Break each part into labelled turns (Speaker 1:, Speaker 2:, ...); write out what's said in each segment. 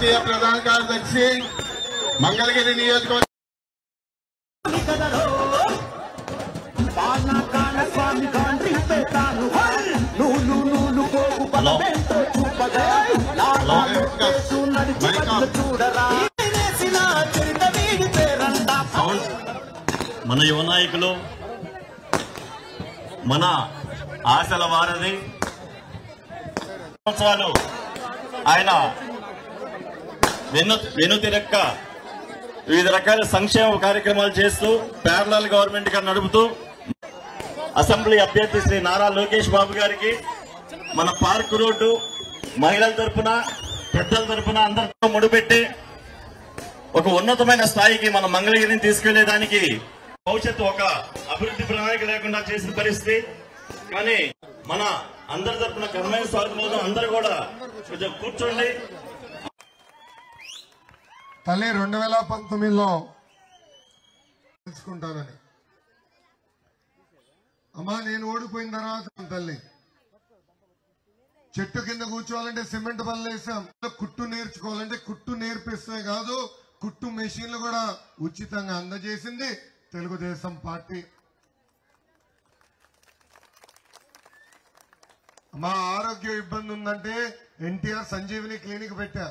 Speaker 1: జాతీయ ప్రధాన కార్యదర్శి మంగళగిరి నియోజకవర్గం
Speaker 2: మన యువ నాయకులు, మన ఆశల వారధి సంవత్సరాలు ఆయన వెనుతిరక్క వివిధ రకాల సంక్షేమ కార్యక్రమాలు చేస్తూ ప్యారలల్ గవర్నమెంట్ గా నడుపుతూ అసెంబ్లీ అభ్యర్థి శ్రీ నారా లోకేష్ బాబు గారికి మన పార్క్ రోడ్డు మహిళల తరఫున పెద్దల తరఫున అందరితో ముడిపెట్టి ఒక ఉన్నతమైన స్థాయికి మన మంగళగిరిని తీసుకెళ్లేదానికి భవిష్యత్తు ఒక అభివృద్ధి ప్రణాళిక లేకుండా చేసిన పరిస్థితి. కానీ మన అందరి తరఫున ఘనమైన స్వాగతం. అందరూ కూడా కొంచెం కూర్చోండి.
Speaker 3: తల్లి 2019లో తెలుసుకుంటానని అమ్మా, నేను ఓడిపోయిన తర్వాత తల్లి చెట్టు కింద కూర్చోవాలంటే సిమెంట్ బల్ల వేసాం, కుట్టు నేర్చుకోవాలంటే కుట్టు నేర్పిస్తే కాదు కుట్టు మెషిన్లు కూడా ఉచితంగా అందజేసింది తెలుగుదేశం పార్టీ. మా ఆరోగ్య ఇబ్బంది ఉందంటే ఎన్టీఆర్ సంజీవిని క్లినిక్ పెట్టా.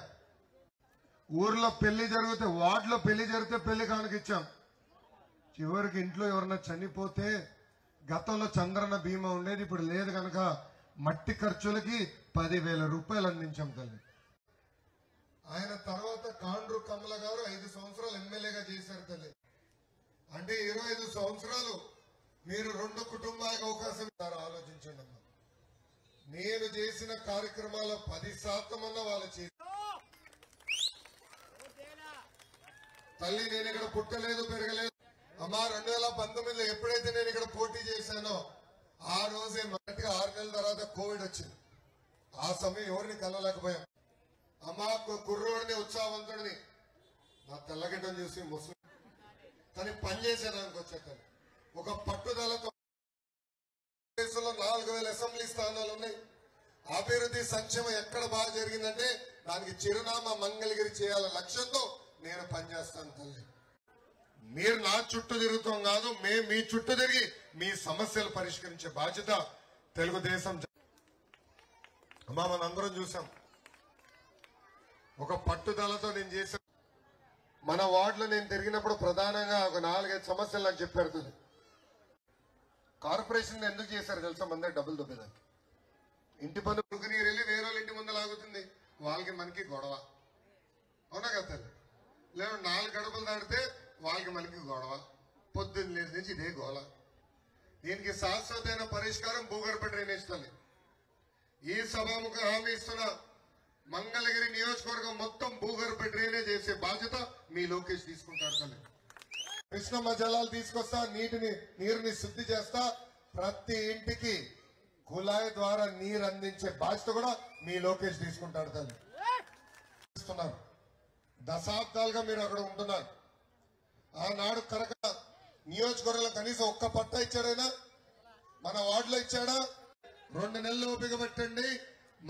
Speaker 3: ఊర్లో పెళ్లి జరిగితే, వార్డులో పెళ్లి జరిగితే పెళ్లి కానుకిచ్చాం. చివరికి ఇంట్లో ఎవరన్నా చనిపోతే గతంలో చంద్రన్న బీమా ఉండేది, ఇప్పుడు లేదు కనుక మట్టి ఖర్చులకి 10,000 రూపాయలు అందించాం తల్లి. ఆయన తర్వాత కాండ్రు కమల గారు 5 సంవత్సరాలు ఎమ్మెల్యేగా చేశారు తల్లి. అంటే 25 సంవత్సరాలు మీరు 2 కుటుంబాలకు అవకాశం ఇస్తారు. ఆలోచించండి అమ్మా, నేను చేసిన కార్యక్రమాల 10% అన్న వాళ్ళు చేసి తల్లి. నేను ఇక్కడ పుట్టలేదు, పెరగలేదు అమ్మా. 2019లో ఎప్పుడైతే నేను ఇక్కడ పోటీ చేశానో ఆ రోజే మొదటిగా 6 నెలల తర్వాత కోవిడ్ వచ్చింది. ఆ సమయం ఎవరిని కలవలేకపోయాం అమ్మా. కుర్రోడిని, ఉత్సాహవంతుడిని, నా తెల్లగడ్డను చూసి ముస్లిం తను పనిచేసేదానికి వచ్చాను. ఒక పట్టుదలతో 4,000 అసెంబ్లీ స్థానాలు ఉన్నాయి. అభివృద్ధి సంక్షేమం ఎక్కడ బాగా జరిగిందంటే దానికి చిరునామా మంగళగిరి చేయాల లక్ష్యంతో నేను పనిచేస్తాను తల్లి. మీరు నా చుట్టూ తిరుగుతాం కాదు, మేము మీ చుట్టూ తిరిగి మీ సమస్యలు పరిష్కరించే బాధ్యత తెలుగుదేశం. అమ్మా, మనందరం చూసాం ఒక పట్టుదలతో నేను చేశాను. మన వార్డులో నేను తిరిగినప్పుడు ప్రధానంగా ఒక 4-5 సమస్యలు నాకు చెప్పారు. కార్పొరేషన్ ఎందుకు చేశారు తెలుసా? మందే డబ్బులు దొబ్బేదానికి. ఇంటి పన్ను నీరు వెళ్ళి వేరే వాళ్ళ ఇంటి ముందు లాగుతుంది, వాళ్ళకి మనకి గొడవ. అవునా కదా? లేదు 4 గడపలు దాడితే వాళ్ళకి మనకి గొడవ. పొద్దున్న లేదు నుంచి ఇదే గోల. దీనికి శాశ్వతమైన పరిష్కారం భూగర్భ డ్రైనేజ్ తల్లి. ఈ సభాముఖ హామీ ఇస్తున్న మంగళగిరి నియోజకవర్గం మొత్తం భూగర్భ డ్రైనేజ్ చేసే బాధ్యత మీ లోకేష్ తీసుకుంటారు తల్లి. కృష్ణమ్మ జలాలు తీసుకొస్తా, నీరుని శుద్ధి చేస్తా, ప్రతి ఇంటికి కుళాయి ద్వారా నీరు అందించే బాధ్యత కూడా మీ లోకేష్ తీసుకుంటాడు తల్లి. దశాబ్దాలుగా మీరు అక్కడ ఉంటున్నారు. ఆనాడు కనుక నియోజకవర్గంలో కనీసం ఒక్క పట్టా ఇచ్చాడైనా? మన వార్డులో ఇచ్చాడా? 2 నెలలు ఓపిక పెట్టండి,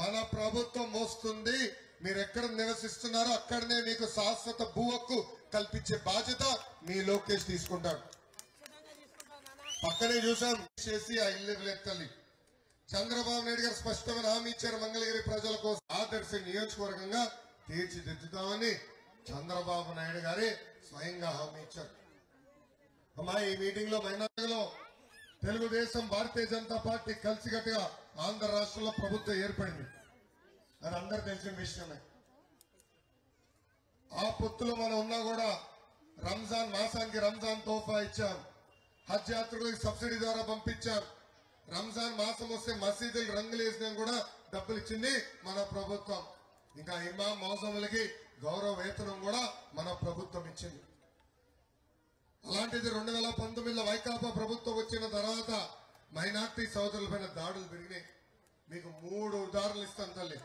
Speaker 3: మన ప్రభుత్వం మోస్తుంది. మీరు ఎక్కడ నివసిస్తున్నారో అక్కడనే మీకు శాశ్వత భూ హక్కు కల్పించే బాధ్యత మీ లోకేష్ తీసుకుంటాడు. పక్కనే చూసాం చేసి ఆ ఇల్లు లెక్కల్ని చంద్రబాబు నాయుడు గారు స్పష్టమైన హామీ ఇచ్చారు. మంగళగిరి ప్రజల కోసం ఆదర్శ నియోజకవర్గంగా తీర్చిదిద్దుతామని చంద్రబాబు నాయుడు గారే స్వయంగా హామీ ఇచ్చారు. అమ్మా, ఈ మీటింగ్ లో మైనార్టీలో తెలుగుదేశం, భారతీయ జనతా పార్టీ కలిసికట్టుగా ఆంధ్ర రాష్ట్రంలో ప్రభుత్వం ఏర్పడింది. అది అందరు తెలిసిన విషయమే. ఆ పొత్తులో మనం ఉన్నా కూడా రంజాన్ మాసానికి రంజాన్ తోఫా ఇచ్చాం. హజ్ యాత్రికులకు సబ్సిడీ ద్వారా పంపించాం. రంజాన్ మాసం వస్తే మసీదులు రంగులు వేసినా కూడా డబ్బులు ఇచ్చింది మన ప్రభుత్వం. ఇంకా ఇమాం మౌజములకి గౌరవ వేతనం కూడా మన ప్రభుత్వం ఇచ్చింది. అలాంటిది 2019లో వైకాపా ప్రభుత్వం వచ్చిన తర్వాత మైనార్టీ సోదరులపైన దాడులు పెరిగినాయి. మీకు 3 ఉదాహరణలు ఇస్తాను తల్లి.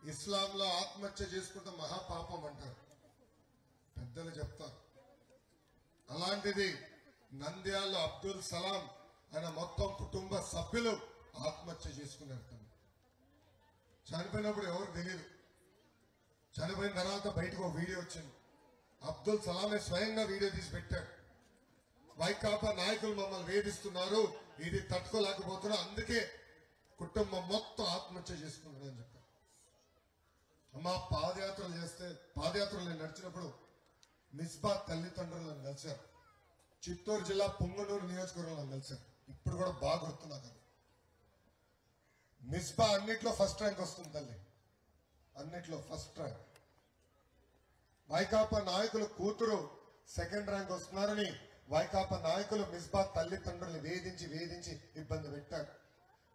Speaker 3: ఇస్లాంలో ఆత్మహత్య చేసుకుంటే మహాపాపం అంటారు, పెద్దలు చెప్తారు. అలాంటిది నంద్యాలలో అబ్దుల్ సలాం ఆయన మొత్తం కుటుంబ సభ్యులు ఆత్మహత్య చేసుకున్నారు. చనిపోయినప్పుడు ఎవరు తెలియదు. చనిపోయిన తర్వాత బయటకు ఒక వీడియో వచ్చింది. అబ్దుల్ సలామే స్వయంగా వీడియో తీసి పెట్టాడు. వైకాపా నాయకులు మమ్మల్ని వేధిస్తున్నారు, ఇది తట్టుకోలేకపోతున్నా, అందుకే కుటుంబం మొత్తం ఆత్మహత్య చేసుకున్నాడని చెప్పారు. అమ్మా పాదయాత్రలు నేను నడిచినప్పుడు మిస్బా తల్లిదండ్రులను కలిశారు. చిత్తూరు జిల్లా పొంగనూరు నియోజకవర్గంలో కలిశారు. ఇప్పుడు కూడా బాగా గుర్తున్నారు. మిస్బా అన్నిట్లో ఫస్ట్ ర్యాంక్ వస్తుంది తల్లి, అన్నిట్లో ఫస్ట్ ర్యాంక్. వైకాపా నాయకులు కూతురు సెకండ్ ర్యాంక్ వస్తున్నారని వైకాపా నాయకులు మిస్బా తల్లిదండ్రుల్ని వేధించి ఇబ్బంది పెట్టారు.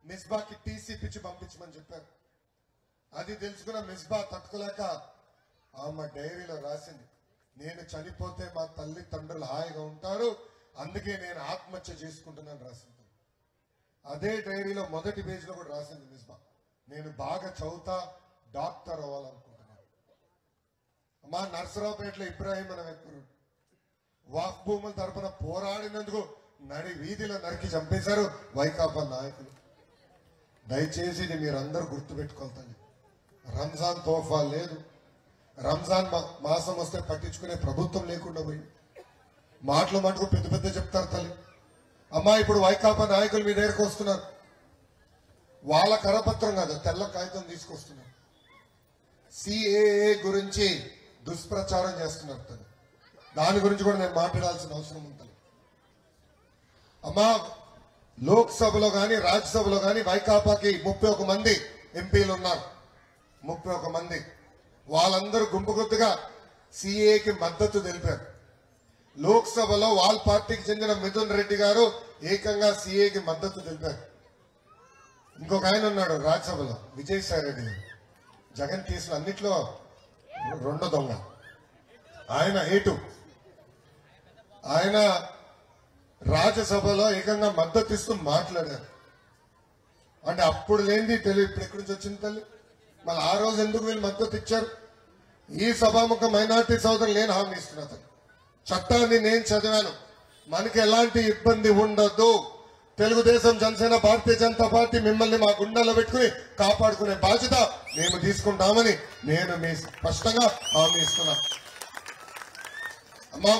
Speaker 3: మిస్బాకి టీసీ పిచ్చి పంపించమని చెప్పారు. అది తెలుసుకున్న మిస్బా తట్టుకోలేక ఆమె డైరీలో రాసింది, నేను చనిపోతే మా తల్లిదండ్రులు హాయిగా ఉంటారు, అందుకే నేను ఆత్మహత్య చేసుకుంటున్నాను రాసింది. అదే డైరీలో మొదటి పేజీలో కూడా రాసింది మిస్బా, నేను బాగా చదువుతా డాక్టర్ అవ్వాలనుకుంటున్నాను. మా నర్సరావుపేటలో ఇబ్రాహీం అనే వ్యక్తులు వాక్ భూముల తరపున పోరాడినందుకు నడి వీధిలో నరికి చంపేశారు వైకాపా నాయకులు. దయచేసి ఇది మీరందరూ గుర్తుపెట్టుకోవాలి. రంజాన్ తోఫా లేదు, రంజాన్ మాసం వస్తే పట్టించుకునే ప్రభుత్వం లేకుండా పోయింది. మాటలు మటుకు పెద్ద చెప్తారు తల్లి. అమ్మా ఇప్పుడు వైకాపా నాయకులు మీ దగ్గరకు వస్తున్నారు, వాళ్ళ కరపత్రం కాదు తెల్ల కాగితం తీసుకొస్తున్నారు. సిఏఏ గురించి దుష్ప్రచారం చేస్తున్నారు తల్లి. దాని గురించి కూడా నేను మాట్లాడాల్సిన అవసరం ఉంది. అమ్మా లోక్సభలో కానీ రాజ్యసభలో కానీ వైకాపాకి 31 మంది ఎంపీలు ఉన్నారు. 31 మంది వాళ్ళందరూ గుంపుగుత్తుగా సిఏకి మద్దతు తెలిపారు. లోక్సభలో వాళ్ళ పార్టీకి చెందిన మిథున్ రెడ్డి గారు ఏకంగా సిఏకి మద్దతు తెలిపారు. ఇంకొక ఆయన ఉన్నాడు రాజ్యసభలో విజయసాయి రెడ్డి, జగన్ కేసులు అన్నిట్లో రెండో దొంగ ఆయన. ఆయన రాజ్యసభలో ఏకంగా మద్దతు ఇస్తూ మాట్లాడారు. అంటే అప్పుడు లేనిది తెలియదు, ఇప్పుడు ఎక్కడి నుంచి వచ్చింది తల్లి. మళ్ళీ ఆ రోజు ఎందుకు వీళ్ళు మద్దతు ఇచ్చారు? ఈ సభాముఖ మైనార్టీ సోదరులు నేను హామీ ఇస్తున్నా, చట్టాన్ని నేను చదివాను, మనకి ఎలాంటి ఇబ్బంది ఉండదు. తెలుగుదేశం, జనసేన, భారతీయ జనతా పార్టీ మిమ్మల్ని మా గుండెల్లో పెట్టుకుని కాపాడుకునే బాధ్యత మేము తీసుకుంటామని నేను మీ స్పష్టంగా హామీ ఇస్తున్నా. అమ్మా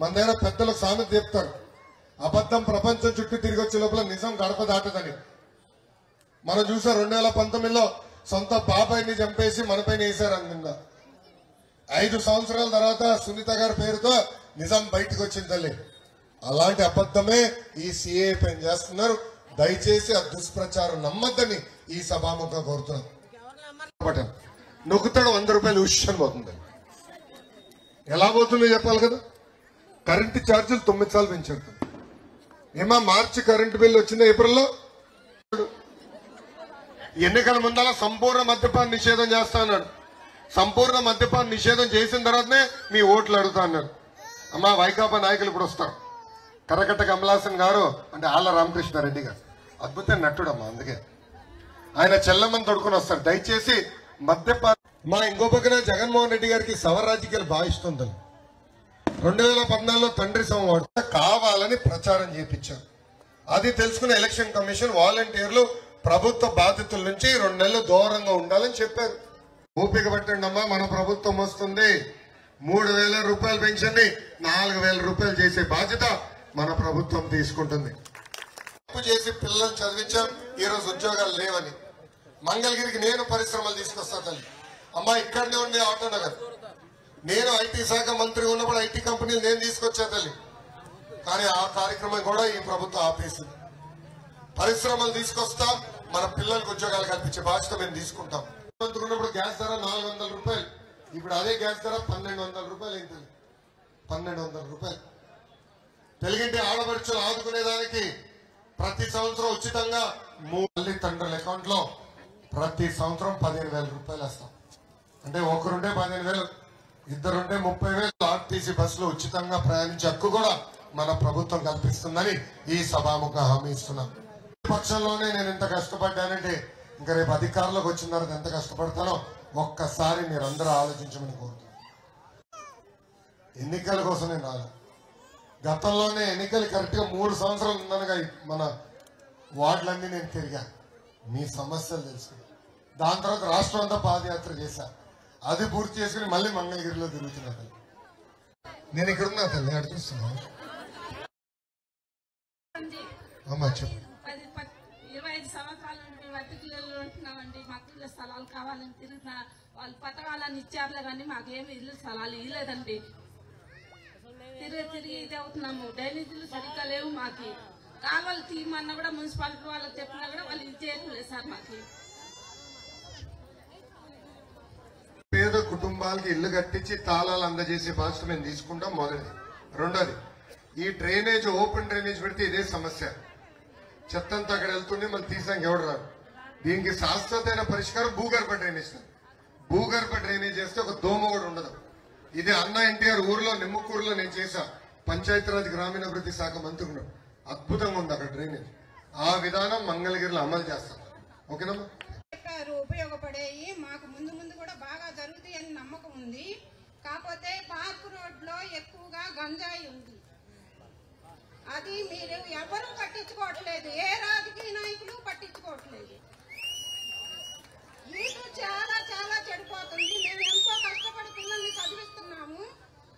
Speaker 3: మన దగ్గర పెద్దలు సామెత చెప్తారు, అబద్ధం ప్రపంచం చుట్టూ తిరిగి వచ్చే లోపల నిజం గడప దాటదని. మనం చూసాం 2019లో సొంత బాబాయిని చంపేసి మనపైన వేశారు నిన్న. 5 సంవత్సరాల తర్వాత సునీత గారి పేరుతో నిజం బయటకు వచ్చింది తల్లి. అలాంటి అబద్ధమే ఈ సిఏ పైన చేస్తున్నారు. దయచేసి ఆ దుష్ప్రచారం నమ్మద్దని ఈ సభాముఖంగా కోరుతున్నాను. నొక్కుతాడు 100 రూపాయలు ఉష్యం పోతుంది. ఎలా పోతుందో చెప్పాలి కదా. కరెంటు ఛార్జీలు 9 సార్లు పెంచారు. ఏమా మార్చి కరెంటు బిల్లు వచ్చింది ఏప్రిల్లో. ఎన్నికల ముందల సంపూర్ణ మద్యపాన నిషేధం చేస్తా అన్నాడు. సంపూర్ణ మద్యపాన నిషేధం చేసిన తర్వాతనే మీ ఓట్లు అడుగుతా అన్నారు. అమ్మా వైకాపా నాయకులు ఇప్పుడు వస్తారు. కరకట్ట కమలాసన్ గారు అంటే ఆళ్ళ రామకృష్ణారెడ్డి గారు అద్భుతమైన నటుడమ్మా, అందుకే ఆయన చెల్లమ్మని తొడుకుని వస్తారు. దయచేసి మద్యపాన మా ఇంకో పక్కన జగన్మోహన్ రెడ్డి గారికి సవర రాజకీయాలు బాగా ఇష్టం. 2014లో తండ్రి సోమవాడు కావాలని ప్రచారం చేయించారు. అది తెలుసుకున్న ఎలక్షన్ కమిషన్ వాలంటీర్లు ప్రభుత్వ బాధితుల నుంచి 2 నెలలు దూరంగా ఉండాలని చెప్పారు. ఓపిక పట్టండి అమ్మా, మన ప్రభుత్వం వస్తుంది. 3,000 రూపాయల పెన్షన్ ని 4,000 రూపాయలు చేసే బాధ్యత మన ప్రభుత్వం తీసుకుంటుంది. తప్పు చేసి పిల్లల్ని చదివించాం, ఈ రోజు ఉద్యోగాలు లేవని. మంగళగిరికి నేను పరిశ్రమలు తీసుకొస్తా తల్లి. అమ్మా ఇక్కడనే ఉండే ఆటో నగర్, నేను ఐటీ శాఖ మంత్రి ఉన్నప్పుడు ఐటీ కంపెనీలు నేను తీసుకొచ్చా తల్లి. కానీ ఆ కార్యక్రమం కూడా ఈ ప్రభుత్వం ఆపేసింది. పరిశ్రమలు తీసుకొస్తాం, మన పిల్లలకు ఉద్యోగాలు కల్పించే బాధ్యత మేము తీసుకుంటాం. ఉన్నప్పుడు గ్యాస్ ధర 400 రూపాయలు, ఇప్పుడు అదే గ్యాస్ ధర 1,200 రూపాయలు అయింది. 1,200 రూపాయలు. తెలుగింటి ఆడపడుచులు ఆదుకునేదానికి ప్రతి సంవత్సరం ఉచితంగా తల్లిదండ్రుల అకౌంట్ లో ప్రతి సంవత్సరం 15,000 రూపాయలు వేస్తాం. అంటే ఒకరుంటే 15,000, ఇద్దరుంటే 30,000. ఆర్టీసీ బస్సులో ఉచితంగా ప్రయాణించే హక్కు కూడా మన ప్రభుత్వం కల్పిస్తుందని ఈ సభాముఖ హామీ ఇస్తున్నాం. పక్షంలోనే నేను ఇంత కష్టపడ్డానంటే ఇంకా రేపు అధికారంలోకి వచ్చిన తర్వాత ఎంత కష్టపడతానో ఒక్కసారి మీరందరూ ఆలోచించమని కోరుతున్నాను. ఎన్నికల కోసం నేను రాలేదు. గతంలోనే ఎన్నికలు కరెక్ట్ గా 3 సంవత్సరాలు ఉన్నానుగా మన వార్డులన్నీ నేను తిరిగాను, మీ సమస్యలు తెలుసుకుని. దాని తర్వాత రాష్ట్రం అంతా పాదయాత్ర చేశాను. అది పూర్తి చేసుకుని మళ్ళీ మంగళగిరిలో తిరుగుతున్నా తల్లి. నేను ఇక్కడున్నా తల్లి, అక్కడ చూస్తున్నా. అమ్మా చెప్పు.
Speaker 4: 25 సంవత్సరాల నుండి వర్తికులలో ఉంటున్నామండి. మాకు ఇళ్ళ స్థలాలు కావాలని తిరుగుతున్నా. వాళ్ళు పథకాలను ఇచ్చారులే కానీ మాకేమి ఇల్లు స్థలాలు ఇవ్వలేదండి. తిరిగి ఇది అవుతున్నాము. డ్రైనేజీలు సరిగ్గా లేవు. మాకి కాలువలు తీయమన్నా కూడా మున్సిపాలిటీ వాళ్ళకి చెప్పినా కూడా వాళ్ళు ఇది చేయట్లేదు సార్. మాకి
Speaker 3: పేద కుటుంబాలకి ఇల్లు కట్టించి తాళాలు అందజేసే బాధ్యత మేము తీసుకుంటాం. మొదటిది. రెండోది, ఈ డ్రైనేజ్ ఓపెన్ డ్రైనేజ్ పెడితే ఇదే సమస్య. చెత్తంతా అక్కడ వెళ్తుంది, మళ్ళీ తీసాక ఎవడు రాదు. దీనికి శాశ్వతమైన పరిష్కారం భూగర్భ డ్రైనేజ్. భూగర్భ డ్రైనేజ్ చేస్తే ఒక దోమ కూడా ఉండదు. ఇది అన్న ఎన్టీఆర్ ఊర్లో నిమ్మకూరులో నేను చేశా. పంచాయతీరాజ్ గ్రామీణాభివృద్ధి శాఖ మంత్రులు. అద్భుతంగా ఉంది అక్కడ డ్రైనేజ్. ఆ విధానం మంగళగిరిలో అమలు చేస్తాం. ఓకేనమ్మా?
Speaker 5: ఉపయోగపడేవి మాకు ముందు ముందు కూడా బాగా జరుగుతాయి అని నమ్మకం ఉంది. కాకపోతే పార్క్ రోడ్ లో ఎక్కువగా గంజాయి ఉంది. అది మీరు ఎవరు పట్టించుకోవట్లేదు. ఏ రాజకీయ నాయకులు పట్టించుకోవట్లేదు. వీటి చాలా చాలా చెడిపోతుంది. మేము ఎంతో కష్టపడి పిల్లల్ని చదివిస్తున్నాము.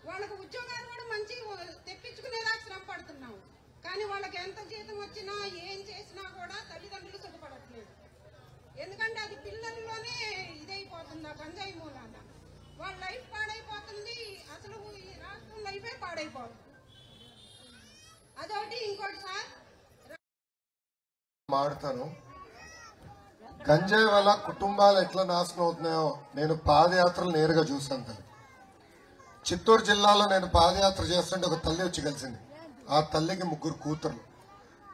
Speaker 5: వాళ్ళకు ఉద్యోగాలు కూడా మంచి తెప్పించుకునేదాకా శ్రమ పడుతున్నాము. కానీ వాళ్ళకి ఎంత జీతం వచ్చినా ఏం చేసినా కూడా తల్లిదండ్రులు సుఖపడట్లేదు. ఎందుకంటే అది పిల్లల్లోనే ఇదైపోతుంది. ఆ గంజాయి మూలాన వాళ్ళ లైఫ్ పాడైపోతుంది. అసలు ఈ రాష్ట్రం లైఫే పాడైపోతుంది. అదొకటి. ఇంకోటి సార్
Speaker 3: మాడతాను. గంజాయి వల్ల కుటుంబాలు ఎట్లా నాశనం అవుతున్నాయో నేను పాదయాత్రలు నేరుగా చూశాను. చిత్తూరు జిల్లాలో నేను పాదయాత్ర చేస్తుంటే ఒక తల్లి వచ్చి కలిసింది. ఆ తల్లికి 3 కూతుర్లు.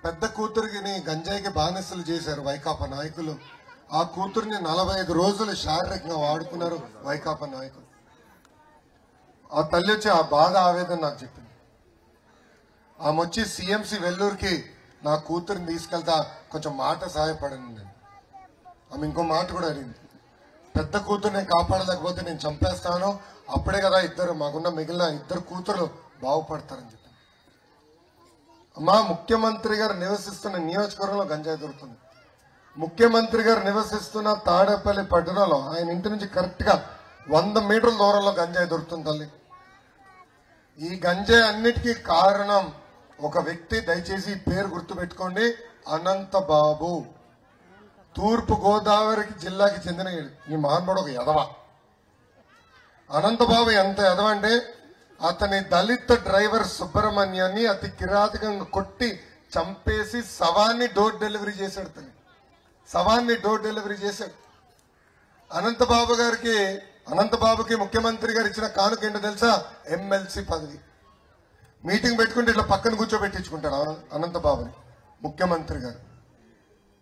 Speaker 3: పెద్ద కూతురికి గంజాయికి బానిసలు చేశారు వైకాపా నాయకులు. ఆ కూతుర్ని 45 రోజులు శారీరకంగా వాడుకున్నారు వైకాపా నాయకులు. ఆ తల్లి వచ్చి ఆ బాధ ఆవేదన నాకు చెప్పింది. ఆమె వచ్చి సిఎంసి వెల్లూరుకి నా కూతురిని తీసుకెళ్తా కొంచెం మాట సహాయపడింది. ఆమె ఇంకో మాట కూడా అడిగింది. పెద్ద కూతుర్ని కాపాడలేకపోతే నేను చంపేస్తాను, అప్పుడే కదా మాకున్న మిగిలిన 2 కూతురు బాగుపడతారని చెప్పి. అమ్మా, ముఖ్యమంత్రి గారు నివసిస్తున్న నియోజకవర్గంలో గంజాయి దొరుకుతుంది. ముఖ్యమంత్రి గారు నివసిస్తున్న తాడేపల్లి పట్టణంలో ఆయన ఇంటి నుంచి కరెక్ట్ గా 100 మీటర్ల దూరంలో గంజాయి దొరుకుతుంది తల్లి. ఈ గంజాయి అన్నిటికీ కారణం ఒక వ్యక్తి. దయచేసి ఈ పేరు గుర్తుపెట్టుకోండి. అనంతబాబు. తూర్పు గోదావరి జిల్లాకి చెందిన ఈ మహానుభావుడు ఒక ఎదవ. అనంతబాబు ఎంత ఎదవ అంటే అతని దళిత డ్రైవర్ సుబ్రహ్మణ్యాన్ని అతి కిరాతకంగా కొట్టి చంపేసి శవాన్ని డోర్ డెలివరీ చేశాడు. తల్లి శవాన్ని డోర్ డెలివరీ చేశాడు. అనంతబాబుకి ముఖ్యమంత్రి గారు ఇచ్చిన కానుక ఏంటో తెలుసా? ఎమ్మెల్సీ పదవి. మీటింగ్ పెట్టుకుంటే ఇట్లా పక్కన కూర్చోబెట్టించుకుంటాడు అనంతబాబుని ముఖ్యమంత్రి గారు.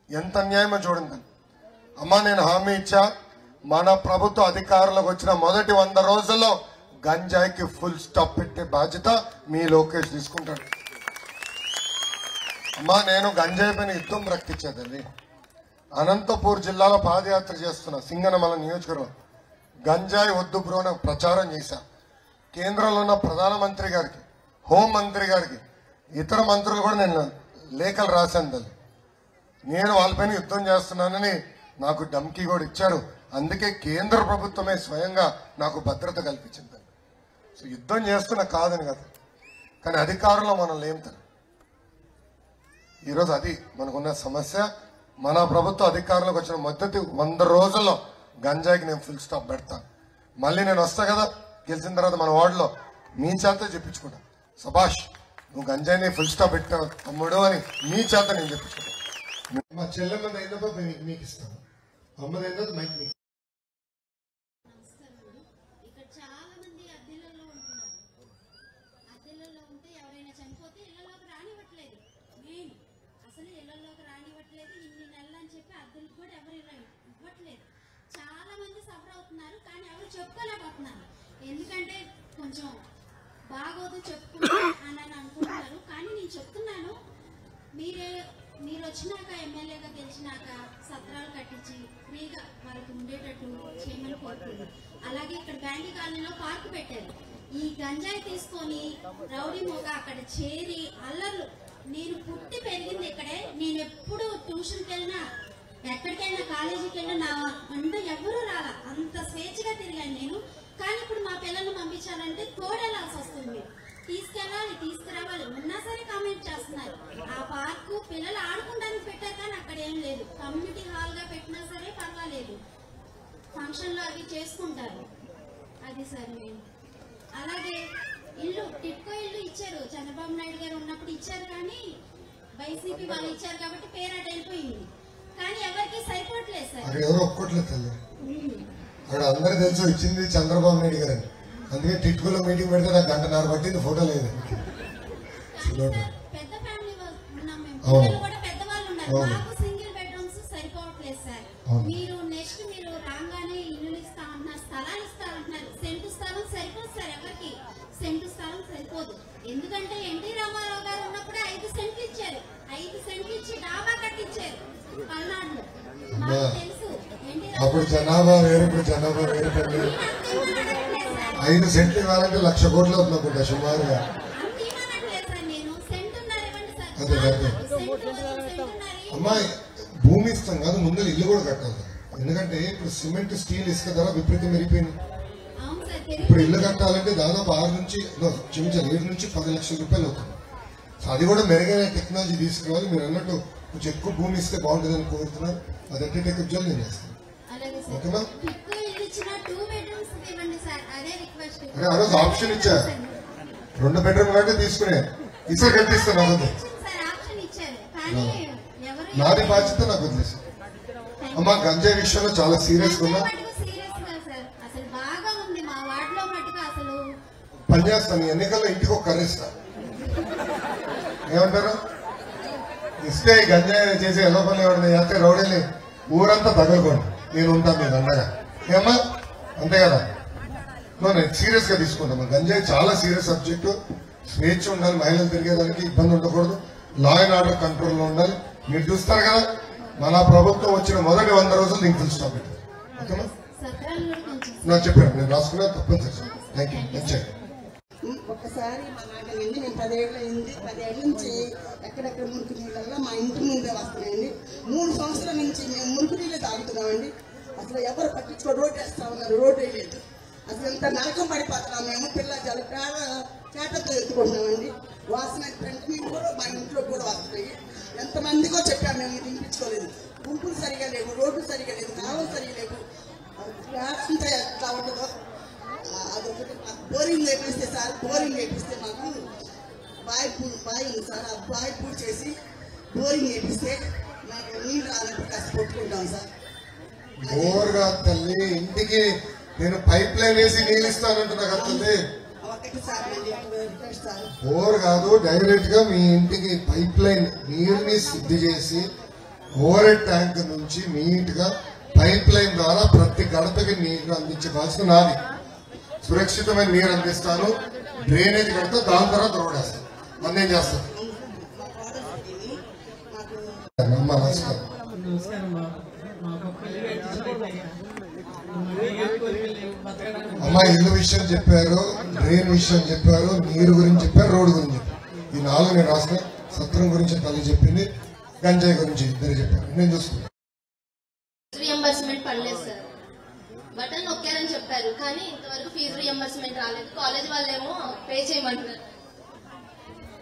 Speaker 3: ఎంత అన్యాయమో చూడండి. అమ్మా, నేను హామీ ఇచ్చా, మన ప్రభుత్వ అధికారులకు వచ్చిన మొదటి 100 రోజుల్లో గంజాయికి ఫుల్ స్టాప్ పెట్టే బాధ్యత మీ లోకేష్ తీసుకుంటాడు. అమ్మా, నేను గంజాయి పైన యుద్ధం ప్రకటించేదండి. అనంతపూర్ జిల్లాలో పాదయాత్ర చేస్తున్నా. సింగనమల నియోజకవర్గం గంజాయి వద్దు బ్రో అని ప్రచారం చేశా. కేంద్రంలో ఉన్న ప్రధానమంత్రి గారికి, హోంమంత్రి గారికి, ఇతర మంత్రులు కూడా నేను లేఖలు రాశాను తల్లి. నేను వాళ్ళపైన యుద్ధం చేస్తున్నానని నాకు ధమ్కీ కూడా ఇచ్చారు. అందుకే కేంద్ర ప్రభుత్వమే స్వయంగా నాకు భద్రత కల్పించింది. సో యుద్ధం చేస్తున్నా కాదని కదా, కానీ అధికారంలో మనం లేము. ఈరోజు అది మనకున్న సమస్య. మన ప్రభుత్వ అధికారంలోకి వచ్చిన మొదటి 100 రోజుల్లో గంజాయికి నేను ఫుల్ స్టాప్ పెడతాను. మళ్ళీ నేను వస్తా కదా గెలిచిన తర్వాత మన వార్డులో మీ చేత చెప్పించుకుంటా. సభాష్, నువ్వు గంజాయిని ఫుల్ స్టాప్ పెట్టావు తమ్ముడు అని మీ చేత నేను చెప్పించుకుంటా. మా చెల్లెమ్మది అయినప్పుడు మీకు ఇస్తాను, అమ్మది అయినది మైక్ మీకు.
Speaker 6: ఇక్కడ చాలా మంది అద్దెలలో ఉంటున్నారు. అద్దెలలో ఉంటే ఎవరైనా చనిపోతే ఇళ్లలోకి రానివ్వట్లేదు. మెయిన్ అసలు ఇళ్లలోకి రానివ్వట్లేదు. ఇన్ని నెలలు అని చెప్పి అద్దెలకు కూడా ఎవరు ఇవ్వట్లేదు. చాలా మంది సఫర్ అవుతున్నారు, కానీ ఎవరు చెప్పుకోలేకపోతున్నారు. ఎందుకంటే కొంచెం బాగోదు చెప్పుకుంటా అని అనుకుంటున్నారు. కానీ నేను చెప్తున్నాను, మీరు వచ్చినాక ఎమ్మెల్యేగా గెలిచినాక సత్రాలు కట్టించి ఫ్రీగా వాళ్ళకి ఉండేటట్టు చేయమని కోరుకుంటున్నారు. అలాగే ఇక్కడ బ్యాండీ కాలనీలో పార్కు పెట్టారు. ఈ గంజాయి తీసుకొని రౌడీ మోగ అక్కడ చేరి అల్లర్లు. నేను పుట్టి పెరిగింది ఇక్కడే. నేను ఎప్పుడు ట్యూషన్కి వెళ్ళినా ఎక్కడికైనా కాలేజీకి వెళ్ళి నా అంటే ఎవరూ రాలా, అంత స్వేచ్ఛగా తిరిగాను నేను. కానీ ఇప్పుడు మా పిల్లల్ని పంపించాలంటే తోడెళ్ళాల్సి వస్తుంది. తీసుకెళ్ళాలి, తీసుకురావాలి, ఉన్నా సరే కామెంట్ చేస్తున్నారు. ఆ పార్కు పిల్లలు ఆడుకోవడానికి పెట్టారు కానీ అక్కడ ఏం లేదు. కమ్యూనిటీ హాల్ గా పెట్టినా సరే పర్వాలేదు, ఫంక్షన్లు అవి చేసుకుంటారు. అది సార్ మేము. అలాగే ఇల్లు టిట్కో ఇల్లు ఇచ్చారు, చంద్రబాబు నాయుడు గారు ఉన్నప్పుడు ఇచ్చారు, కానీ వైసీపీ వాళ్ళు ఇచ్చారు కాబట్టి పేరాట వెళ్ళిపోయింది. కానీ ఎవరికి సరిపోవట్లేదు సార్.
Speaker 3: అక్కడ ఎవరు ఒప్పుకోవట్లేదు తల్లి. అక్కడ అందరూ తెలుసు ఇచ్చింది చంద్రబాబు నాయుడు గారు. అందుకే టిట్కోలో మీటింగ్ పెడితే నాకు 1.5 గంట పట్టింది, ఫోటో లేదు.
Speaker 6: పెద్ద ఫ్యామిలీ ఉన్నాం మేము, పిల్లలు కూడా పెద్దవాళ్ళు ఉన్నారు. మాకు సింగిల్ బెడ్రూమ్స్ సరిపోవట్లేదు సార్. మీరు నెక్స్ట్ మీరు రాగానే ఇల్లు ఇస్తా అంటున్నారు, స్థలాలు ఇస్తా అంటున్నారు. సెంటు స్థలం సరిపోదు సార్, ఎవరికి సెంటు స్థలం సరిపోదు. ఎందుకంటే ఎన్టీ రామారావు గారు ఉన్నప్పుడే 5 సెంట్లు ఇచ్చారు. 5 సెంట్లు ఇచ్చి డాబా కట్టించారు పల్నాడులో. మాకు తెలుసు.
Speaker 3: అప్పుడు జనాభా వేరు, ఇప్పుడు జనాభా వేరు. 5 సెంట్లు ఇవ్వాలంటే 1,00,000 కోట్లు అవుతుంది సుమారుగా. అదే అదే అమ్మాయి భూమి ఇస్తాం కాదు, ముందు ఇల్లు కూడా కట్టాలి. ఎందుకంటే ఇప్పుడు సిమెంట్, స్టీల్, ఇసుక ధర విపరీతం పెరిగిపోయింది. ఇప్పుడు ఇల్లు కట్టాలంటే దాదాపు 7 నుంచి 10 లక్షల రూపాయలు అవుతుంది. సో అది కూడా మెరుగైన టెక్నాలజీ తీసుకురావాలి. మీరు అన్నట్టు కొంచెం ఎక్కువ భూమి ఇస్తే బాగుంటుందని కోరుతున్నారు. అది అంటే టెక్నాలజీ నేను చేస్తాను. ఓకేనా? అరే ఆ రోజు ఆప్షన్ ఇచ్చా, 2 బెడ్రూమ్ కంటే తీసుకునే ఇసే కట్టిస్తాను. నాది బాధ్యత నాకు వదిలేసి. అమ్మా గంజాయి విషయంలో చాలా సీరియస్ గా ఉన్నా, పనిచేస్తాను. ఎన్నికల్లో ఇంటికి ఒక కర్రిస్తా. ఏమంటారు? ఇస్తే గంజాయి చేసి ఎలా పని ఎవరిని చేస్తే రౌడీని ఊరంతా తగలకోండి, నేను ఉంటాను మీరు అండగా. ఏమ్మా అంతే కదా? నేను సీరియస్ గా తీసుకుంటాను. గంజాయి చాలా సీరియస్ సబ్జెక్టు. స్వేచ్ఛ ఉండాలి, మహిళలు తిరిగేదానికి ఇబ్బంది ఉండకూడదు, లా అండ్ ఆర్డర్ కంట్రోల్లో ఉండాలి. మీరు చూస్తారు కదా, మన ప్రభుత్వం వచ్చిన మొదటి 100 రోజులు దీనికి ఫుల్ స్టాప్ పెట్టారు. ఓకేనా? నాకు చెప్పాను, నేను రాసుకున్నా తప్పనిసరి. Thank you. మంచిగా
Speaker 7: ఒకసారి మా నాటండి, మేము 10 ఏళ్ళు అయింది. 10 ఏళ్ళ నుంచి ఎక్కడెక్కడ మురికి నీళ్ళల్లో మా ఇంటి ముందే వస్తున్నాయండి. 3 సంవత్సరాల నుంచి మేము మురికి నీళ్ళే తాగుతున్నామండి. అసలు ఎవరు పట్టించుకో, రోడ్డు వేస్తా ఉన్నారు, రోడ్డు వేయలేదు. అసలు ఎంత నరకం పడిపోతున్నాం మేము. పిల్ల చాలా చేటతో ఎత్తుకుంటున్నామండి. వాసన ఫ్రంట్ మీద కూడా మా ఇంట్లో కూడా వస్తున్నాయి. ఎంతమందికో చెప్పాము మేము, తినిపించుకోలేదు. గుంపులు సరిగా లేవు, రోడ్లు సరిగా లేవు, కాలువలు సరిగా లేవు. అంతా ఎట్లా ఉంటుందో అదొకటి. బోరింగ్ వేపిస్తే సార్, బోరింగ్ వేపిస్తే మాకు బావి ఉంది సార్. ఆ బావి పూర్తి చేసి బోరింగ్ వేపిస్తే మాకు నీళ్ళు రానప్పుడు కాస్త కొట్టుకుంటాం సార్.
Speaker 3: బోర్ కాదు తల్లి, ఇంటికి నేను పైప్ లైన్ వేసి నీళ్ళు ఇస్తానంటున్నా కదా తల్లి. బోర్ కాదు, డైరెక్ట్ గా మీ ఇంటికి పైప్ లైన్ నీరుని శుద్ధి చేసి ఓవర్ హెడ్ ట్యాంక్ నుంచి నీట్ గా పైప్ లైన్ ద్వారా ప్రతి గడపకి నీళ్లు అందించే బాధ్యత నాది. సురక్షితమైన నీరు అందిస్తాను, డ్రైనేజ్ కడితే దాని తర్వాత రోడ్ వేస్తాను. అన్నేం చేస్తాను. అమ్మా నమస్కారం. అమ్మా ఇల్లు విషయం చెప్పారు, డ్రైన్ విషయం చెప్పారు, నీరు గురించి చెప్పారు, రోడ్డు గురించి చెప్పారు. ఈ 4 నేను రాసిన. సత్రం గురించి తల్లి చెప్పింది, గంజాయి గురించి 2 చెప్పారు. నేను చూసుకున్నాను.
Speaker 8: రియంబర్స్మెంట్ పడలేదు సార్. బటన్ నొక్కారని చెప్పారు కానీ ఇంతవరకు ఫీజు రియంబర్స్మెంట్ రాలేదు. కాలేజ్ వాళ్ళేమో పే చేయమంటున్నారు.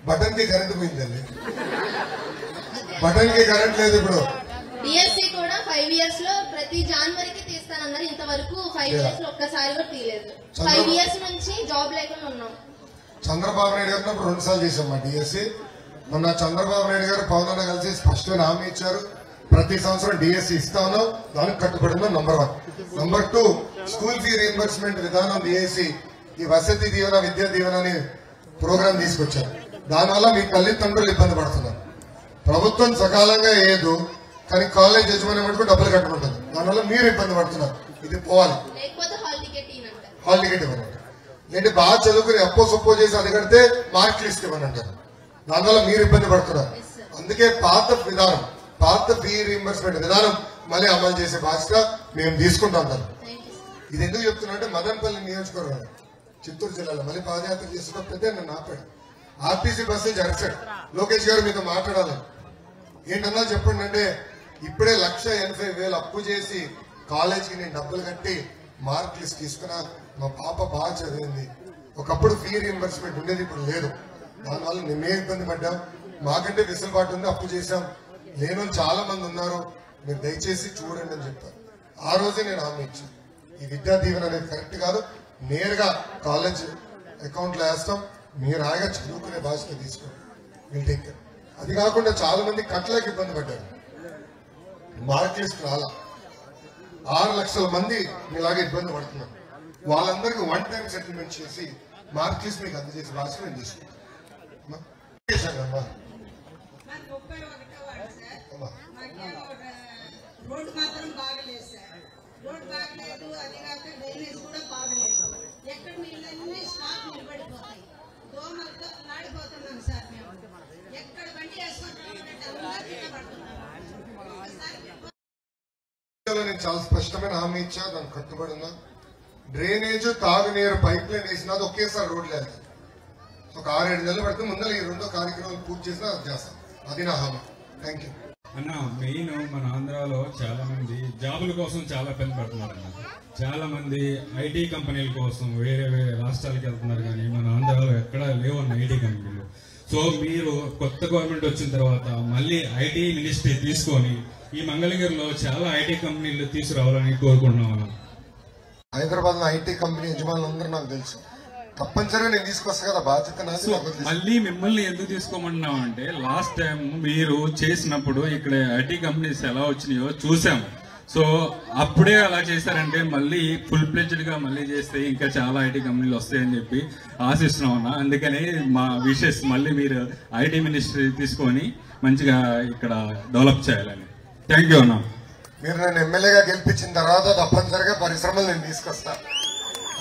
Speaker 3: బటన్ కి కరెంట్ పోయిందండి. బటన్ కి కరెంట్ లేదు ఇప్పుడు.
Speaker 8: డిఎస్సి కూడా 5 years లో ప్రతి జనవరికి తీస్తానన్నారు. ఇంతవరకు 5 years లో ఒక్కసారి కూడా తీయలేదు. 5 years నుంచి జాబ్ లేకుండా ఉన్నాం.
Speaker 3: చంద్రబాబు నాయుడు గారు 2 సార్లు చేశాం మా డిఎస్సి. మొన్న చంద్రబాబు నాయుడు గారు పవన్ అన్న కలిసి స్పష్టమైన హామీ ఇచ్చారు, ప్రతి సంవత్సరం డిఎస్సి ఇస్తాను, దానికి కట్టుబడిన number 1. Number 2 school fee reimbursement విధానం డిఎస్సి, ఈ వసతి దీవెన, విద్యా దీవెన అనే ప్రోగ్రాం తీసుకొచ్చారు. దానివల్ల మీ తల్లిదండ్రులు ఇబ్బంది పడుతున్నారు. ప్రభుత్వం సకాలంగా వేయదు, కానీ కాలేజ్ యజమాని మటుకు డబ్బులు కట్టమంటుంది. దానివల్ల మీరు ఇబ్బంది పడుతున్నారు. ఇది పోవాలి. హాల్ టికెట్ ఇవ్వనంటారు. ఏంటి బాగా చదువుకుని అప్పో సొప్పో చేసి అది కడితే మార్కులు ఇస్తామనంటారు. దానివల్ల మీరు ఇబ్బంది పడుతున్నారు. అందుకే పాత ఫీ రీఎంబర్స్మెంట్ విధానం మళ్ళీ అమలు చేసే బాధ్యత మేము తీసుకుంటాం. ఇది ఎందుకు చెప్తున్నా అంటే మదనపల్లి నియోజకవర్గం చిత్తూరు జిల్లాలో మళ్ళీ పాదయాత్ర చేస్తున్నప్పుడైతే నన్ను ఆపాడు. RTC bus జరిచాడు. లోకేష్ గారు మీతో మాట్లాడాలని. ఏంటన్నా చెప్పండి అంటే ఇప్పుడే 1,80,000 అప్పు చేసి కాలేజీకి నేను డబ్బులు కట్టి మార్క్ లిస్ట్ తీసుకున్నా. మా పాప బాగా చదివింది. ఒకప్పుడు ఫీ రీఎంబర్స్మెంట్ ఉండేది, ఇప్పుడు లేదు. దానివల్ల మేమే ఇబ్బంది పడ్డాం. మాకంటే వెసులుబాటు ఉంది, అప్పు చేశాం. లేని చాలా మంది ఉన్నారు, మీరు దయచేసి చూడండి అని చెప్పారు. ఆ రోజే నేను హామీ ఇచ్చాను, ఈ విద్యా దీవెన అనేది కరెక్ట్ కాదు, నేరుగా కాలేజ్ అకౌంట్ లో వేస్తాం, మీరు హాయిగా చదువుకునే భాషలో తీసుకోండి, విల్ టేక్ కేర్. అది కాకుండా చాలా మంది కట్లకి ఇబ్బంది పడ్డారు, మార్క్ లిస్ట్ రాలా. 6 లక్షల మంది మీలాగా ఇబ్బంది పడుతున్నారు. వాళ్ళందరికీ వన్ టైం సెటిల్మెంట్ చేసి మార్క్ లిస్ట్ మీకు అందజేసే భాషలో నేను తీసుకుంటాను.
Speaker 5: రోడ్డు మాత్రం బాగలేదు సార్, రోడ్డు బాగలేదు. అది కాక డ్రైనేజ్ కూడా బాగలేదు. ఎక్కడ నీళ్ళన్నీ స్టాక్ నిలబడిపోతాయి, దోమలతో నాడిపోతున్నాం సార్. మేము ఎక్కడ బండి వేసుకుంటున్నాం.
Speaker 3: నేను చాలా స్పష్టమైన హామీ ఇచ్చా, దానికి కట్టుబడి ఉన్నా. డ్రైనేజ్ తాగునీరు పైప్ లైన్ వేసినది ఒకేసారి రోడ్లు వెళ్తాయి. ఒక 6-7 నెలలు పడితే ముందర ఈ 2 కార్యక్రమాలు పూర్తి చేసినా అది చేస్తాం. అది నా హామీ. థ్యాంక్ యూ
Speaker 9: అన్న. మెయిన్ మన ఆంధ్రాలో చాలా మంది జాబుల కోసం చాలా ఇబ్బంది పడుతున్నారు అన్న. చాలా మంది ఐటీ కంపెనీల కోసం వేరే వేరే రాష్ట్రాలకు వెళ్తున్నారు, కానీ మన ఆంధ్రాలో ఎక్కడ లేవన్న ఐటీ కంపెనీలు. సో మీరు కొత్త గవర్నమెంట్ వచ్చిన తర్వాత మళ్ళీ ఐటీ మినిస్ట్రీ తీసుకొని ఈ మంగళగిరిలో చాలా ఐటీ కంపెనీలు తీసుకురావాలని కోరుకుంటున్నాం అన్న.
Speaker 3: హైదరాబాద్ లో ఐటీ కంపెనీ యజమానులందరూ నాకు తెలుసు, తప్పనిసరిగా నేను తీసుకొస్తా కదా, బాధ్యత నాది.
Speaker 9: మళ్ళీ మిమ్మల్ని ఎందుకు తీసుకోమంటున్నాం అంటే, లాస్ట్ టైం మీరు చేసినప్పుడు ఇక్కడ ఐటీ కంపెనీస్ ఎలా వచ్చినాయో చూసాం. సో అప్పుడే అలా చేశారంటే మళ్ళీ ఫుల్ ప్లెజ్డ్ గా మళ్ళీ చేస్తే ఇంకా చాలా ఐటీ కంపెనీలు వస్తాయని చెప్పి ఆశిస్తున్నాం అన్న. అందుకని మా విషెస్ మళ్ళీ మీరు ఐటీ మినిస్ట్రీ తీసుకొని మంచిగా ఇక్కడ డెవలప్ చేయాలని. థ్యాంక్ యూ అన్న.
Speaker 3: మీరు నన్ను ఎమ్మెల్యేగా గెలిపించిన తర్వాత తప్పనిసరిగా పరిశ్రమలు నేను తీసుకొస్తా,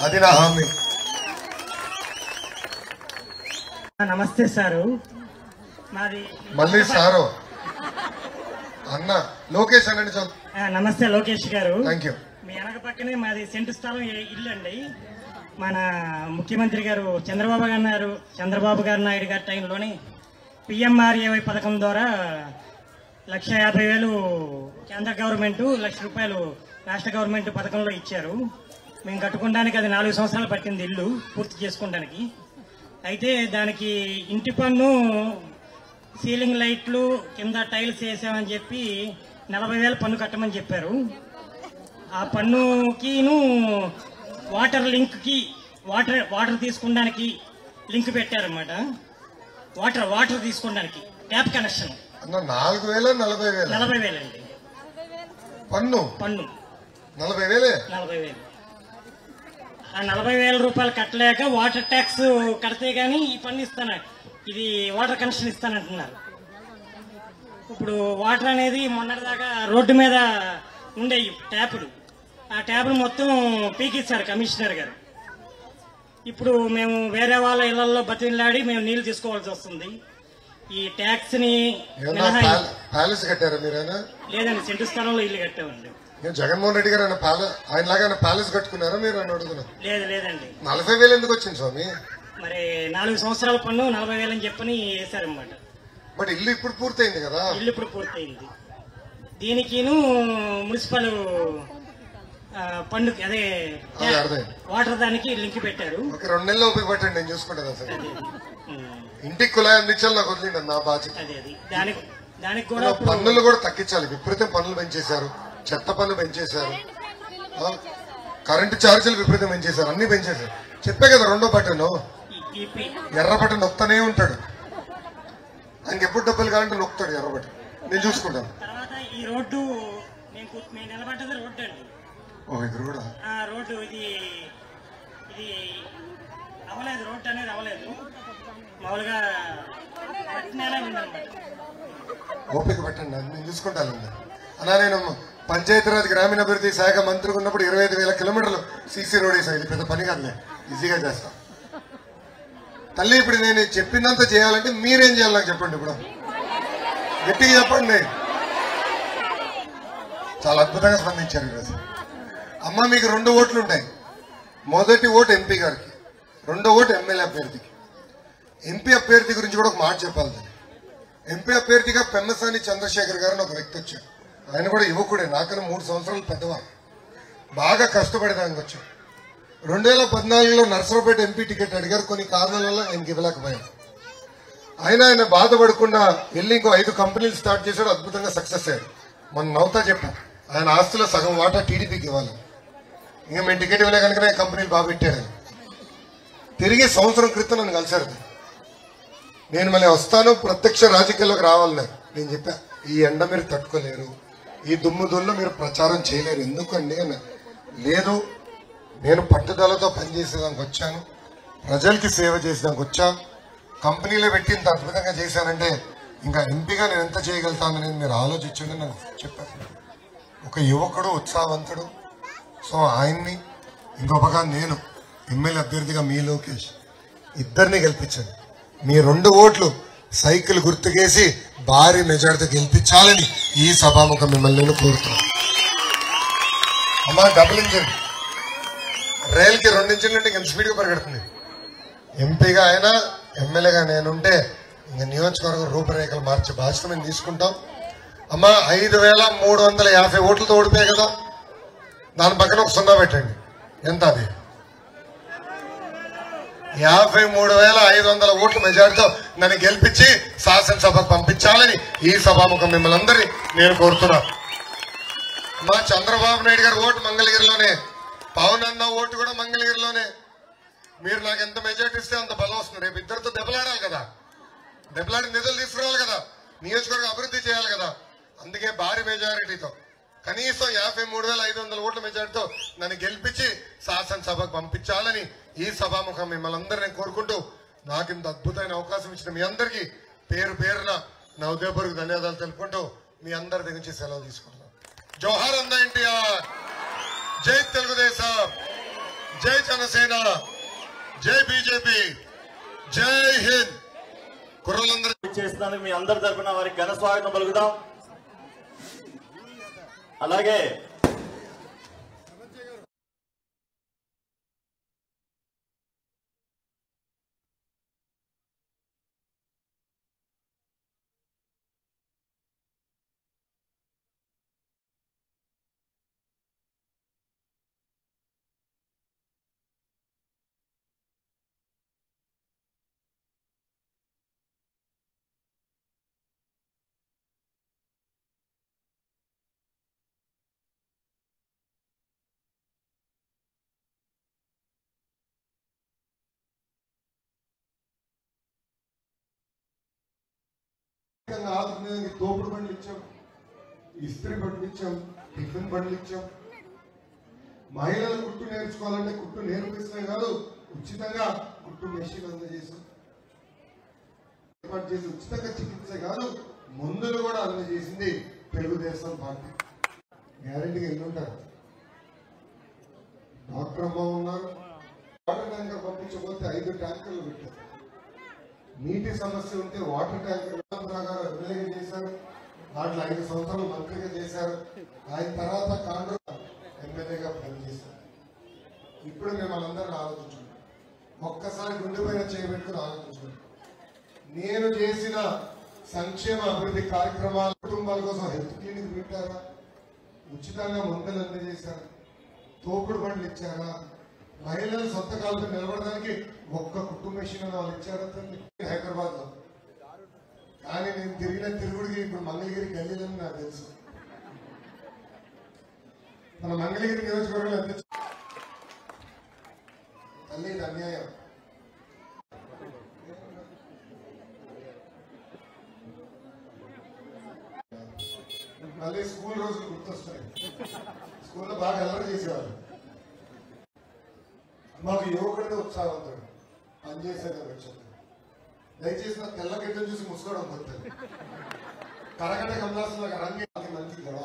Speaker 3: అది నా హామీ.
Speaker 10: నమస్తే సారు. మాది
Speaker 3: మళ్ళీ సారు అన్న లోకేష్ అనండి. చాలు.
Speaker 10: నమస్తే లోకేష్ గారు.
Speaker 3: Thank you.
Speaker 10: మీ వెనక పక్కనే మాది సెంటు స్థలం ఇల్లు అండి. మన ముఖ్యమంత్రి గారు చంద్రబాబు గారు నాయుడు గారి టైంలోని పిఎంఆర్ఏవై పథకం ద్వారా 1,50,000 కేంద్ర గవర్నమెంట్, ₹1,00,000 రాష్ట్ర గవర్నమెంట్ పథకంలో ఇచ్చారు. మేము కట్టుకోవడానికి అది 4 సంవత్సరాలు పట్టింది ఇల్లు పూర్తి చేసుకోవడానికి. అయితే దానికి ఇంటి పన్ను, సీలింగ్ లైట్లు, కింద టైల్స్ వేసామని చెప్పి 40,000 పన్ను కట్టమని చెప్పారు. ఆ పన్నుకిను వాటర్ లింక్కి వాటర్ తీసుకోవడానికి లింక్ పెట్టారన్నమాట. వాటర్ తీసుకోవడానికి ట్యాప్ కనెక్షన్
Speaker 3: 4,000 40,000
Speaker 10: 40,000 అండి.
Speaker 3: పన్ను 40,000. ఆ 40,000 రూపాయలు కట్టలేక వాటర్ ట్యాక్స్ కడితే గానీ ఈ పన్ను ఇది వాటర్ కనెక్షన్ ఇస్తానంటున్నారు. ఇప్పుడు వాటర్ అనేది మొన్నటిదాకా రోడ్డు మీద ఉండేవి ట్యాపులు, ఆ ట్యాపులు మొత్తం పీకిచ్చారు కమిషనర్ గారు. ఇప్పుడు మేము వేరే వాళ్ళ ఇళ్లలో బతిలాడి మేము నీళ్లు తీసుకోవాల్సి వస్తుంది. ఈ ట్యాక్స్ ని ప్యాలెస్ కట్టారా మీరైనా? లేదండి, సెంటు స్థలంలో ఇల్లు కట్టామండి. జగన్మోహన్ రెడ్డి గారు ఆయనలాగా ప్యాలెస్ కట్టుకున్నారా మీరు అని అడుగుతున్నారు? లేదండి. 40,000 ఎందుకు వచ్చింది స్వామి? మరి 4 సంవత్సరాల పన్ను 40,000 అని చెప్పని వేశారన్నమాట. బట్ ఇల్లు ఇప్పుడు పూర్తయింది కదా? ఇల్లు ఇప్పుడు పూర్తయింది. దీనికిను మున్సిపల్ పన్నుకి అదే వాటర్ దానికి లింక్ పెట్టారు. 2 నెలలు ఉపయోగపట్టండి, నేను చూసుకుంటాను. అసలు ఇంటికి కులాయి అందించాలి, నాకు వదిలిండి, నా బాధ్యత. దానికి కూడా పన్నులు కూడా తగ్గించాలి. విపరీతం పన్నులు పెంచేశారు, చెత్త పన్ను పెంచేశారు, కరెంటు ఛార్జీలు విపరీతం పెంచేశారు, అన్ని పెంచేశారు. చెప్పే కదా 2వ బటన్, ఎర్ర బటన్ నొక్కుతానే ఉంటాడు. ఆయనకి ఎప్పుడు డబ్బులు కావాలంటే నొక్కుతాడు ఎర్ర బటన్, నేను చూసుకుంటాను. తర్వాత ఈ రోడ్డు మేము నిలబడ్డది రోడ్డు అండి. ఇది రోడ్డు ఇది అవ్వలేదు, రోడ్డు అనేది అవ్వలేదు, మామూలుగా ఓపిక పట్టండి, నేను చూసుకుంటాను. అలా నేను పంచాయతీరాజ్ గ్రామీణాభివృద్ధి శాఖ మంత్రిగా ఉన్నప్పుడు 25,000 కిలోమీటర్లు సీసీ రోడ్ వేసాను. ఇది పెద్ద పని కాదులే, ఈజీగా చేస్తాం. తల్లి ఇప్పుడు నేను చెప్పినంత చేయాలంటే మీరేం చేయాలి నాకు చెప్పండి. ఇప్పుడు గట్టిగా చెప్పండి. చాలా అద్భుతంగా స్పందించారు ఈరోజు. అమ్మ మీకు 2 ఓట్లు ఉంటాయి. మొదటి ఓటు ఎంపీ గారికి, 2వ ఓటు ఎమ్మెల్యే అభ్యర్థికి. ఎంపీ అభ్యర్థి గురించి కూడా ఒక మాట చెప్పాలి. ఎంపీ అభ్యర్థిగా పెమ్మసాని చంద్రశేఖర్ గారు ఒక వ్యక్తి వచ్చారు. ఆయన కూడా యువకుడే, నాకన్నా 3 సంవత్సరాలు పెద్దవారు. బాగా కష్టపడేదానికి వచ్చాం. 2014లో నర్సరావుపేట ఎంపీ టికెట్ అడిగారు, కొన్ని కారణాల వల్ల ఆయనకి ఇవ్వలేకపోయారు. ఆయన బాధపడకుండా వెళ్ళి ఇంకో 5 కంపెనీలు స్టార్ట్ చేశాడు, అద్భుతంగా సక్సెస్ అయ్యాడు. మొన్న నవ్వుతా చెప్పాను, ఆయన ఆస్తులో సగం వాటా టీడీపీకి ఇవ్వాలి, ఇంకా మేము టికెట్ ఇవ్వలే కనుక కంపెనీలు బాగా పెట్టాడు. తిరిగి సంవత్సరం క్రితం నన్ను కలిశారు, నేను మళ్ళీ వస్తాను, ప్రత్యక్ష రాజకీయాల్లోకి రావాలన్నారు. నేను చెప్పా, ఈ ఎండ మీరు తట్టుకోలేరు, ఈ దుమ్ముదుల్లో మీరు ప్రచారం చేయలేరు, ఎందుకండి అని. లేదు, నేను పట్టుదలతో పనిచేసేదానికి వచ్చాను, ప్రజలకి సేవ చేసేదానికి వచ్చా, కంపెనీలో పెట్టి ఇంత అద్భుతంగా చేశానంటే ఇంకా ఎంపీగా నేను ఎంత చేయగలుగుతానని మీరు ఆలోచించండి నాకు చెప్పారు. ఒక యువకుడు, ఉత్సాహవంతుడు. సో ఆయన్ని, ఇంకొకగా నేను ఎమ్మెల్యే అభ్యర్థిగా మీ లోకేష్ ఇద్దరిని గెలిపించండి. మీ 2 ఓట్లు సైకిల్ గుర్తుకేసి భారీ మెజార్టీతో గెలిపించాలని ఈ సభాముఖం మిమ్మల్ని నేను కోరుతున్నాను. అమ్మా, డబుల్ ఇంజిన్ రైలుకి 2 ఇంజిన్ అంటే ఇంత స్పీడ్గా పరిగెడుతుంది. ఎంపీగా అయినా ఎమ్మెల్యేగా నేనుంటే ఇంకా నియోజకవర్గం రూపురేఖలు మార్చే బాధ్యత మేము తీసుకుంటాం. అమ్మా, 5350 ఓట్లతో ఓడిపోయాయి కదా, దాని పక్కన ఒక 0 పెట్టండి. ఎంత అది? 53,500 ఓట్ల మెజార్టీతో నన్ను గెలిపించి శాసనసభకు పంపించాలని ఈ సభాముఖం మిమ్మల్ని అందరినీ నేను కోరుతున్నాను. మా చంద్రబాబు నాయుడు గారి ఓటు మంగళగిరిలోనే, పవన్ అన్న ఓటు కూడా మంగళగిరిలోనే. మీరు నాకు ఎంత మెజార్టీ ఇస్తే అంత బలం వస్తుంది. రేపు ఇద్దరితో దెబ్బలాడాలి కదా, దెబ్బలాడి నిధులు తీసుకురావాలి కదా, నియోజకవర్గం అభివృద్ధి చేయాలి కదా. అందుకే భారీ మెజారిటీతో, కనీసం 53,500 ఓట్ల మెజార్టీతో నన్ను గెలిపించి శాసనసభకు పంపించాలని ఈ సభాముఖం మిమ్మల్ని అందరినీ కోరుకుంటూ, నాకు ఇంత అద్భుతమైన అవకాశం ఇచ్చిన మీ అందరికీ పేరు పేరున నా ఉదయపూర్వక ధన్యవాదాలు తెలుపుకుంటూ మీ అందరి దగ్గర నుంచి సెలవు తీసుకుంటున్నాను. జోహార్ అన్న ఎన్టీఆర్, జై తెలుగుదేశం, జై జనసేన, జై బీజేపీ, జై హింద్. కుర్రలందరూ
Speaker 2: చేస్తున్నందుకు మీ అందరి తరఫున వారికి ఘన స్వాగతం పలుకుదాం. అలాగే
Speaker 3: ఆదుకునేదానికి తోపుడు బండ్లు ఇచ్చాం, ఇస్త్రీ బండ్లు ఇచ్చాం, టిఫిన్ బండ్లు ఇచ్చాం. మహిళలు కుట్టు నేర్చుకోవాలంటే కుట్టు నేర్పిస్తే కాదు, ఉచితంగా కుట్టు మెషిన్ అందజేసాం. ఏర్పాటు చేసి ఉచితంగా చికిత్స కాదు, మందులు కూడా అందజేసింది తెలుగుదేశం పార్టీ. గ్యారెంటీగా ఎన్నుంటారు. డాక్టర్ అమ్మ ఉన్నారు, వాటర్ ట్యాంకర్ పంపించకపోతే 5 ట్యాంకర్లు పెట్టారు. నీటి సమస్య ఉంటే వాటర్ ట్యాంకర్ గారు ఎమ్మెల్యేగా చేశారు, దాంట్లో 5 సంవత్సరాలు మంత్రిగా చేశారు. ఆయన తర్వాత కాంగ్రెస్ ఎమ్మెల్యేగా పనిచేశారు. ఇప్పుడు మేము వాళ్ళందరినీ ఆలోచించుకుంటాం, ఒక్కసారి గుండె పైన చేయబెట్టుకుని ఆలోచించుకుంటాం. నేను చేసిన సంక్షేమ అభివృద్ధి కార్యక్రమాలు, కుటుంబాల కోసం హెల్త్ క్లినిక్ పెట్టారా, ఉచితంగా మందులు అందజేశారా, తోపుడు బండ్లు ఇచ్చారా, మహిళలు సొంత కాలంలో నిలబడడానికి ఒక్క కుటుంబ మెషిన్ అని వాళ్ళు ఇచ్చారా తల్లి హైదరాబాద్ లో. కానీ నేను తిరిగిన తిరుగుడికి ఇప్పుడు మంగళగిరి గల్లీలని నాకు తెలుసు. మన మంగళగిరి నియోజకవర్గంలో ఎంత తల్లి ఇది అన్యాయం. మళ్ళీ స్కూల్ రోజులు గుర్తొస్తాయి. స్కూల్లో బాగా అల్లరి చేసేవాళ్ళు. మాకు యువకుడితో ఉత్సాహవంతుడు, పనిచేసేదని వచ్చింది. దయచేసి నా తెల్ల గిడ్డలు చూసి ముసుకోవడం కొత్తది. కరగట కమలాసంలో రంగి మంచి గడ.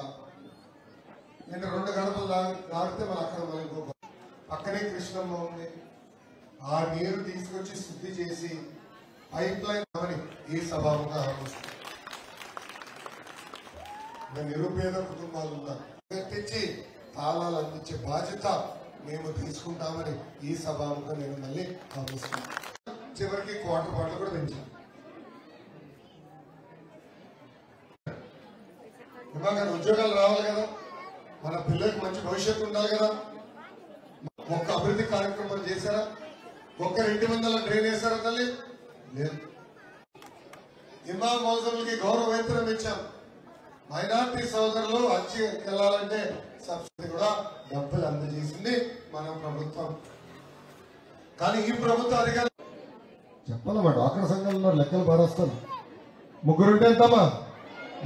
Speaker 3: నేను 2 గడపలు దాడితే మన అక్కడ మన ఇంకో పక్కనే కృష్ణమ్మ ఉంది. ఆ నీరు తీసుకొచ్చి శుద్ధి చేసి పైప్ లైన్ అని ఈ సభాముగా ఆలోచిస్తాం. నిరుపేద కుటుంబాలు ఉన్నారు, తెచ్చి తాళాలు అందించే బాధ్యత మేము తీసుకుంటామని ఈ సభాముగా నేను మళ్ళీ ఆలోచిస్తున్నాను. చివరికి క్వార్టర్ బాటిల్ కూడా పెంచాం. ఇవాళ ఉద్యోగాలు రావాలి కదా, మన పిల్లలకు మంచి భవిష్యత్తు ఉండాలి కదా. ఒక్క అభివృద్ధి కార్యక్రమాలు చేశారా? ఒక్కరి ఇంటి ముందర డ్రైన్ వేశారా తల్లి? లేదు. ఇమాం మౌజులకి గౌరవ వేతనం ఇచ్చాం. మైనార్టీ సోదరులు హజ్కి వెళ్ళాలంటే సబ్సిడీ కూడా డబ్బులు అందజేసింది మన ప్రభుత్వం. కానీ ఈ ప్రభుత్వ అధికారులు చెప్పాలన్నమాట, డ్వాక్రా సంఘంలో లెక్కలు మారుస్తాను. ముగ్గురుంటే ఎంతమ్మా?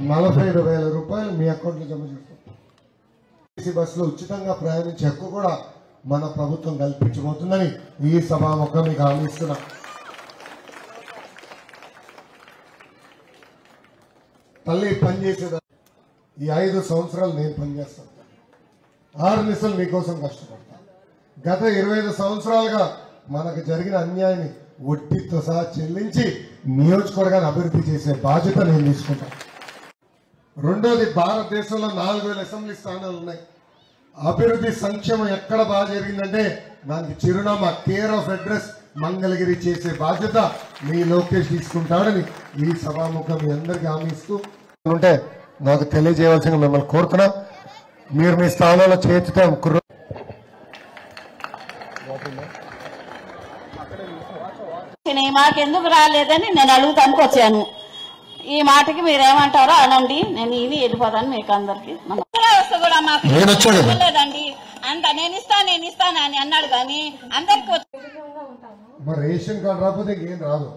Speaker 3: 45,000 రూపాయలు మీ అకౌంట్లో జమ చేస్తాం. బస్సులో ఉచితంగా ప్రయాణించే హక్కు కూడా మన ప్రభుత్వం కల్పించబోతుందని ఈ సభాముఖం మీకు హామీ ఇస్తున్నా. తల్లి పనిచేసేదా ఈ 5 సంవత్సరాలు నేను పనిచేస్తాను. 6 నిమిషాలు మీకోసం కష్టపడతాను. గత 25 సంవత్సరాలుగా మనకు జరిగిన అన్యాయాన్ని వడ్డీతో సహా చెల్లించి నియోజకవర్గాన్ని అభివృద్ధి చేసే బాధ్యత నేను తీసుకుంటాను. రెండోది, భారతదేశంలో 4,000 అసెంబ్లీ స్థానాలు ఉన్నాయి. అభివృద్ధి సంక్షేమం ఎక్కడ బాగా జరిగిందంటే దానికి చిరునామా కేర్ ఆఫ్ అడ్రస్ మంగళగిరి చేసే బాధ్యత మీ లోకేష్ తీసుకుంటాడని ఈ సభాముఖం మీ అందరికీ హామీ ఇస్తూ ఉంటే నాకు తెలియజేయవలసిన మిమ్మల్ని కోరుతున్నా. మీరు మీ స్థానంలో చేర్చుతే
Speaker 11: మాకెందుకు రాలేదని నేను అడుగుతానికి వచ్చాను. ఈ మాటకి మీరేమంటారో అనండి, నేను ఇవి వెళ్ళిపోతాను. మీకు అందరికి కూడా మాకు లేదండి అంత నేను ఇస్తాను అని అన్నాడు. కానీ అందరికి
Speaker 3: రేషన్ కార్డు రాకపోతే ఇంకేం రాదు.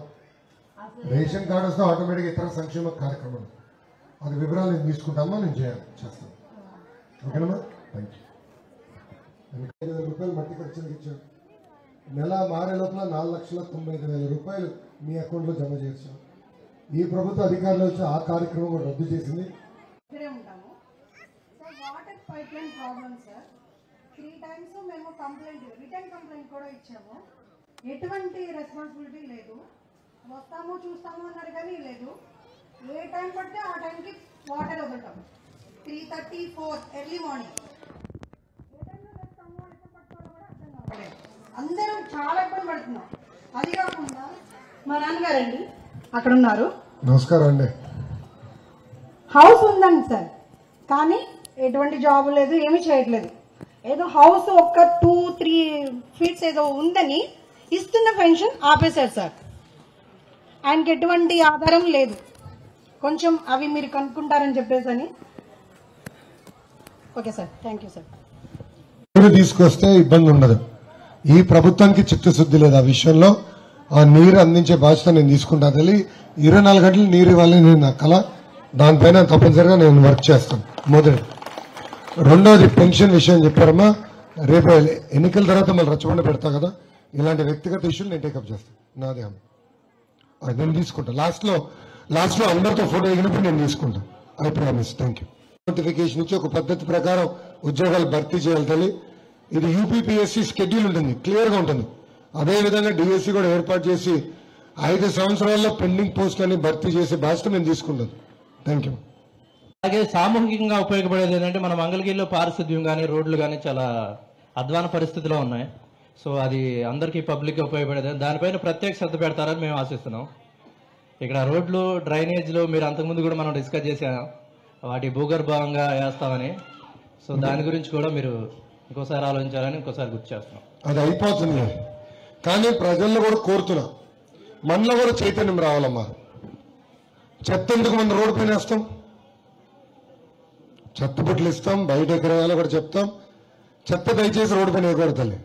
Speaker 3: రేషన్ కార్డు వస్తే ఆటోమేటిక్ ఇతర సంక్షేమ కార్యక్రమాలు అది వివరాలు నేను తీసుకుంటామా, నేను చేస్తాను. ఓకేనమ్మా? Thank you. 5,000 రూపాయలు మట్టి ఖర్చులకు ఇచ్చాను. నెల మారే లోపల 4,95,000 రూపాయలు మీ అకౌంట్లో జమ చేశాం. ఈ ప్రభుత్వ అధికారులు వచ్చి ఆ కార్యక్రమం కూడా రద్దు చేసింది.
Speaker 5: Water pipe line problem sir 3 times మేము రిటర్న్ కంప్లైంట్ కూడా ఇచ్చాము. ఎటువంటి రెస్పాన్సిబిలిటీ లేదు. వస్తాము చూస్తాము అన్నారు కానీ లేదు. ఏ టైం పడితే ఆ టైంకి వాటర్ వదలటం. 3:30, 4 ఎర్లీ మార్నింగ్. ఏ టైంలో వస్తామో ఎప్పుడు పట్టుకోవడం కూడా అర్థం కావట్లేదు. అందరం చాలా ఇబ్బంది పడుతున్నాం. అది కాకుండా మా నాన్నగారండి అక్కడ ఉన్నారు.
Speaker 3: నమస్కారం అండి.
Speaker 5: హౌస్ ఉందండి సార్, కానీ ఎటువంటి జాబ్ లేదు, ఏమీ చేయట్లేదు. ఏదో హౌస్ ఒక్క 2-3 ఫీట్స్ ఏదో ఉందని ఇస్తున్న పెన్షన్ ఆపేశారు సార్. ఆయనకి ఎటువంటి ఆధారం లేదు. కొంచెం అవి మీరు కనుక్కుంటారని చెప్పేసి. Okay sir, thank you sir.
Speaker 3: నీరు తీసుకొస్తే ఇబ్బంది ఉండదు. ఈ ప్రభుత్వానికి చిత్తశుద్ధి లేదు ఆ విషయంలో. ఆ నీరు అందించే బాధ్యత నేను తీసుకుంటాను. తల్లి 24 గంటలు నీరు ఇవ్వాలని నేను నా కళ. దానిపైన తప్పనిసరిగా నేను వర్క్ చేస్తాను. మొదటి. రెండోది, పెన్షన్ విషయం చెప్పారమ్మా. రేపు ఎన్నికల తర్వాత మళ్ళీ రచ్చబండ పెడతా కదా, ఇలాంటి వ్యక్తిగత ఇష్యూలు నేను టేకప్ చేస్తాను. నాదే అది నేను తీసుకుంటాను. లాస్ట్ లో అందరితో ఫోటో దిగినప్పుడు నేను తీసుకుంటాను. I promise. Thank you. Notification ఇచ్చి ఒక పద్ధతి ప్రకారం ఉద్యోగాలు భర్తీ చేయాలి తల్లి. ఇది యూపీపీఎస్సీ షెడ్యూల్ ఉంటుంది, క్లియర్ గా ఉంటుంది. అదేవిధంగా డిఎస్సీ కూడా ఏర్పాటు చేసి 5 సంవత్సరాల్లో పెండింగ్ పోస్టులని భర్తీ చేసే బాధ్యత మేము తీసుకుంటాం. Thank you.
Speaker 12: అలాగే సామూహికంగా ఉపయోగపడేది ఏంటంటే మన మంగళగిరిలో పారిశుద్ధ్యం కానీ రోడ్లు కానీ చాలా అధ్వాన పరిస్థితిలో ఉన్నాయి. సో అది అందరికీ పబ్లిక్గా ఉపయోగపడేది. దానిపైన ప్రత్యేక శ్రద్ధ పెడతారని మేము ఆశిస్తున్నాం. ఇక్కడ రోడ్లు డ్రైనేజ్లు మీరు అంతకుముందు కూడా మనం డిస్కస్ చేసాం, వాటి భూగర్భంగా వేస్తామని. సో దాని గురించి కూడా మీరు ఇంకోసారి ఆలోచించాలని ఇంకోసారి గుర్తు చేస్తున్నాం.
Speaker 3: అది అయిపోతుంది, కానీ ప్రజల్లో కూడా కోరుతున్నాం, మనలో కూడా చైతన్యం రావాలమ్మా. చెత్త ఎందుకు మనం రోడ్డు పైన వేస్తాం? చెత్త బుట్టలు ఇస్తాం, బయట ఎక్కడేయాలో కూడా చెప్తాం. చెత్త దయచేసి రోడ్డు పైన వేయకూడదు.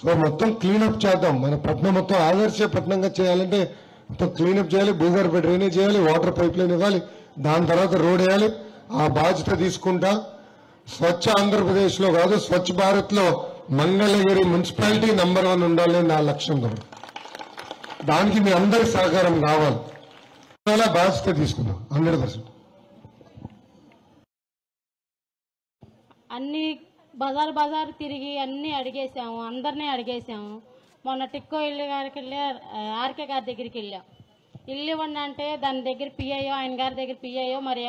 Speaker 3: సో మొత్తం క్లీనప్ చేద్దాం. మన పట్టణం మొత్తం ఆదర్శ పట్టణంగా చేయాలంటే మొత్తం క్లీనప్ చేయాలి, భూగర్భ డ్రైనేజ్ చేయాలి, వాటర్ పైప్ లైన్ ఇవ్వాలి, దాని తర్వాత రోడ్ వేయాలి. ఆ బాధ్యత తీసుకుంటా. స్వచ్ఛ ఆంధ్రప్రదేశ్ లో కాదు, స్వచ్ఛ భారత్ లో మంగళగిరి మున్సిపాలిటీ నంబర్ 1 ఉండాలని నా లక్ష్యం. దానికి మీ అందరి సహకారం కావాలి. బాధ్యత తీసుకుందాం 100%.
Speaker 13: అన్ని బజార్ తిరిగి అన్ని అడిగేసాము, అందరినీ అడిగేసాము. మొన్న టిక్కో ఇల్లు గారికి వెళ్ళి ఆర్కే గారి దగ్గరికి వెళ్ళాం. ఇల్లు ఇవ్వండి అంటే దాని దగ్గర పిఐఓ, ఆయన గారి దగ్గర పిఐఓ మరి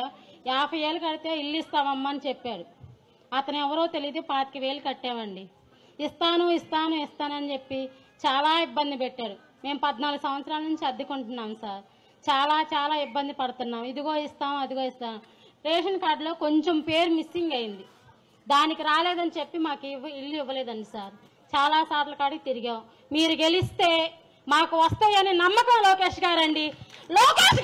Speaker 13: 50 ఏళ్ళు కడితే ఇల్లు ఇస్తామమ్మా అని చెప్పాడు. అతను ఎవరో తెలియదు, 25,000 కట్టామండి. ఇస్తానని చెప్పి చాలా ఇబ్బంది పెట్టారు. మేము 14 సంవత్సరాల నుంచి అద్దెకుంటున్నాం సార్. చాలా ఇబ్బంది పడుతున్నాం. ఇదిగో ఇస్తాం, అదిగో ఇస్తాం. రేషన్ కార్డులో కొంచెం పేరు మిస్సింగ్ అయింది. దానికి రాలేదని చెప్పి మాకు ఇల్లు ఇవ్వలేదండి సార్. చాలా సార్లు కాడికి తిరిగాం. మీరు గెలిస్తే మాకు వస్తాయని నమ్మకం లోకేష్ గారండి. లోకేష్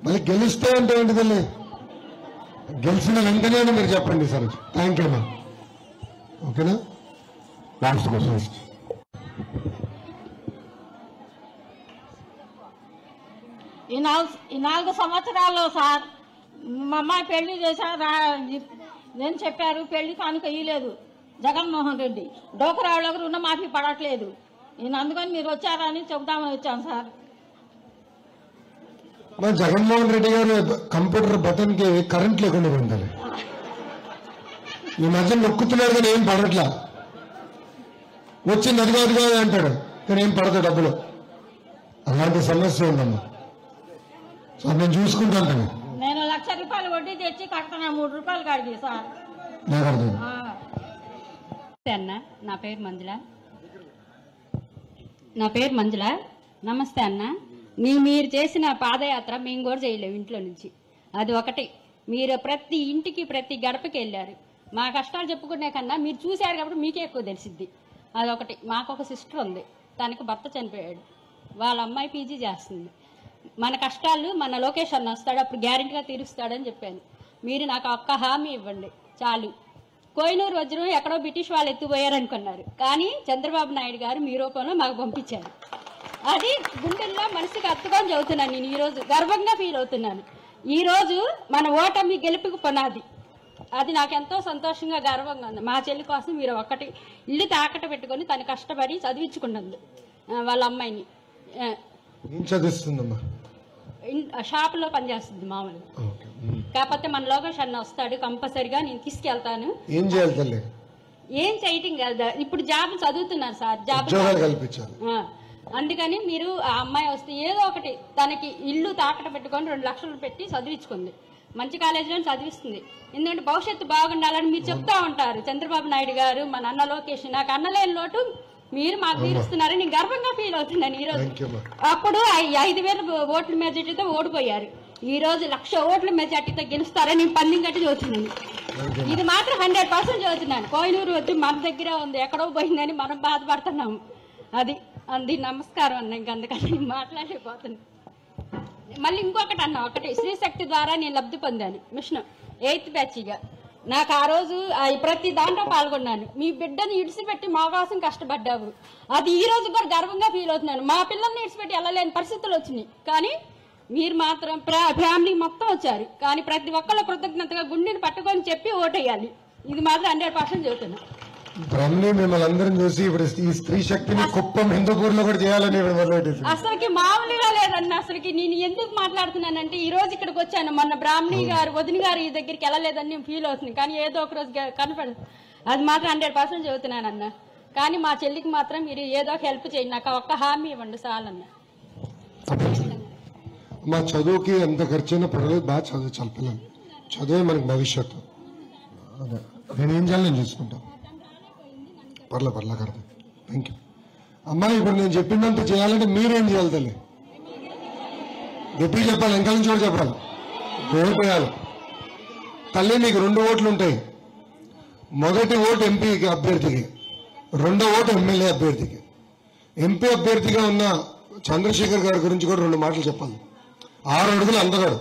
Speaker 3: మళ్ళీ గెలిస్తే అంటే ఏంటిదండి? గెలిచిన వెంటనే మీరు చెప్పండి సార్. థ్యాంక్ యూ అమ్మా. ఓకేనా? Last question.
Speaker 11: ఈ 4 సంవత్సరాల్లో సార్ మా అమ్మాయి పెళ్లి చేశారు, నేను చెప్పారు పెళ్లి కానుక ఇయ్యలేదు జగన్మోహన్ రెడ్డి. డోకరా వాళ్ళకి రుణమాఫీ పడట్లేదు. నేను అందుకని మీరు వచ్చారని చెబుదామని వచ్చాను సార్.
Speaker 3: మా జగన్మోహన్ రెడ్డి గారు కంప్యూటర్ బటన్ కి కరెంట్ లేకుండా ఉండాలి. ఈ మధ్య నొక్కుతున్నాడు కానీ ఏం పడట్లా. వచ్చింది అది కాదు అంటాడు కానీ ఏం పడదు డబ్బులు. అలాంటి సమస్య ఉందమ్మా. సో నేను చూసుకుంటాను.
Speaker 11: నేను 1,00,000 రూపాయలు వడ్డీ తెచ్చి కడుతున్నా 3 రూపాయలు కాడికి సార్.
Speaker 14: అన్న నా పేరు మంజుల. నమస్తే అన్న. మీరు చేసిన పాదయాత్ర మేము కూడా చేయలేము ఇంట్లో నుంచి. అది ఒకటి. మీరు ప్రతి ఇంటికి ప్రతి గడపకి వెళ్ళారు. మా కష్టాలు చెప్పుకునే కన్నా మీరు చూశారు కాబట్టి మీకే ఎక్కువ తెలిసిద్ది. అదొకటి. మాకు ఒక సిస్టర్ ఉంది, తనకి భర్త చనిపోయాడు, వాళ్ళ అమ్మాయి పీజీ చేస్తుంది. మన కష్టాలు మన లోకేష్ అన్న వస్తాడు, అప్పుడు గ్యారెంటీగా తీరుస్తాడని చెప్పాను. మీరు నాకు ఒక్క హామీ ఇవ్వండి చాలు. కోహినూరు వజ్రం ఎక్కడో బ్రిటిష్ వాళ్ళు ఎత్తుపోయారనుకున్నారు, కానీ చంద్రబాబు నాయుడు గారు మీ రూపంలో మాకు పంపించారు. అది గుండెల్లో మనసుకి అత్తుకొని చదువుతున్నాను. నేను ఈరోజు గర్వంగా ఫీల్ అవుతున్నాను. ఈరోజు మన ఓటమి గెలుపుకు పునాది. అది నాకెంతో సంతోషంగా గర్వంగా ఉంది. మా చెల్లి కోసం మీరు ఒక్కటి ఇల్లు తాకట్టు పెట్టుకొని తను కష్టపడి చదివించుకున్నది వాళ్ళ అమ్మాయిని. షాపులో పనిచేస్తుంది మామూలుగా. కాకపోతే మన లోకేష్ అన్న వస్తాడు కంపల్సరిగా, నేను తీసుకెళ్తాను. ఏం చేయటం కదా, ఇప్పుడు జాబ్ చదువుతున్నారు సార్, జాబ్ అందుకని మీరు ఆ అమ్మాయి వస్తే ఏదో ఒకటి తనకి ఇల్లు తాకట్టు పెట్టుకొని 2 లక్షలు పెట్టి చదివించుకుంది. మంచి కాలేజీలో చదివిస్తుంది. ఎందుకంటే భవిష్యత్తు బాగుండాలని మీరు చెప్తా ఉంటారు. చంద్రబాబు నాయుడు గారు మన అన్న లోకేష్, నాకు అన్నలేని లోటు మీరు మాకు తీరుస్తున్నారని నేను గర్వంగా ఫీల్ అవుతున్నాను. ఈ రోజు అప్పుడు 5,000 ఓట్ల మెజార్టీతో ఓడిపోయారు. ఈ రోజు 1,00,000 ఓట్ల మెజార్టీతో గెలుస్తారని నేను పందెం కట్టి చదువుతున్నాను. ఇది మాత్రం 100% చదువుతున్నాను. కోహినూరు వచ్చి మన దగ్గర ఉంది, ఎక్కడో పోయిందని మనం బాధపడుతున్నాము. అది నమస్కారం అన్న. ఇంక అందుకని మాట్లాడలేకపోతున్నాను. మళ్ళీ ఇంకొకటి అన్న, ఒకటి శ్రీశక్తి ద్వారా నేను లబ్ధి పొందాను. మిషన్ 8th బ్యాచ్గా. నాకు ఆ రోజు ప్రతి దాంట్లో పాల్గొన్నాను. మీ బిడ్డను ఇడిచిపెట్టి మా కోసం కష్టపడ్డావు. అది ఈ రోజు కూడా గర్వంగా ఫీల్ అవుతున్నాను. మా పిల్లల్ని ఇడిచిపెట్టి వెళ్ళలేని పరిస్థితులు వచ్చినాయి, కానీ మీరు మాత్రం ఫ్యామిలీ మొత్తం వచ్చారు. కానీ ప్రతి ఒక్కళ్ళ కృతజ్ఞతగా గుండెని పట్టుకొని చెప్పి ఓటేయాలి. ఇది మాత్రం 100% చెబుతున్నా.
Speaker 3: బ్రహ్మని మిమ్మల్ని అందరం చూసి ఇప్పుడు ఈ స్త్రీ శక్తిని కుప్పం హిందూపూర్ లో కూడా చేయాలని
Speaker 11: అసలుకి మామూలుగా లేదన్న. అసలుకి నేను ఎందుకు మాట్లాడుతున్నానంటే ఈ రోజు ఇక్కడికి వచ్చాను. మొన్న బ్రాహ్మణి గారు వదిన గారు ఈ దగ్గరికి వెళ్ళలేదని నేను ఫీల్ అవుతుంది, కానీ ఏదో ఒక రోజు కనపడదు. అది మాత్రం 100% చెబుతున్నానన్న. కానీ మా చెల్లికి మాత్రం మీరు ఏదో ఒక హెల్ప్ చేయండి, నాకు ఒక్క హామీ ఇవ్వండి చాలన్న.
Speaker 3: మా చదువుకి ఎంత ఖర్చైనా పర్వాలేదు, బాగా చదివించాలి పిల్లలు. చదువే మనకి భవిష్యత్తు. నేనేం చేయాలి నేను చూసుకుంటాను. పర్లే కడతా. థ్యాంక్ యూ అమ్మా. ఇప్పుడు నేను చెప్పినంత చేయాలంటే మీరేం చేయాలి తల్లి? గట్టిగా చెప్పాలి, ఇంకా నుంచి కూడా చెప్పాలి. ఓటేయాలి తల్లి. నీకు 2 ఓట్లు ఉంటాయి. మొదటి ఓటు ఎంపీ అభ్యర్థికి, రెండో ఓటు ఎమ్మెల్యే అభ్యర్థికి. ఎంపీ అభ్యర్థిగా ఉన్న చంద్రశేఖర్ గారి గురించి కూడా 2 మాటలు చెప్పాలి. 6 అడుగులు అందగాడు,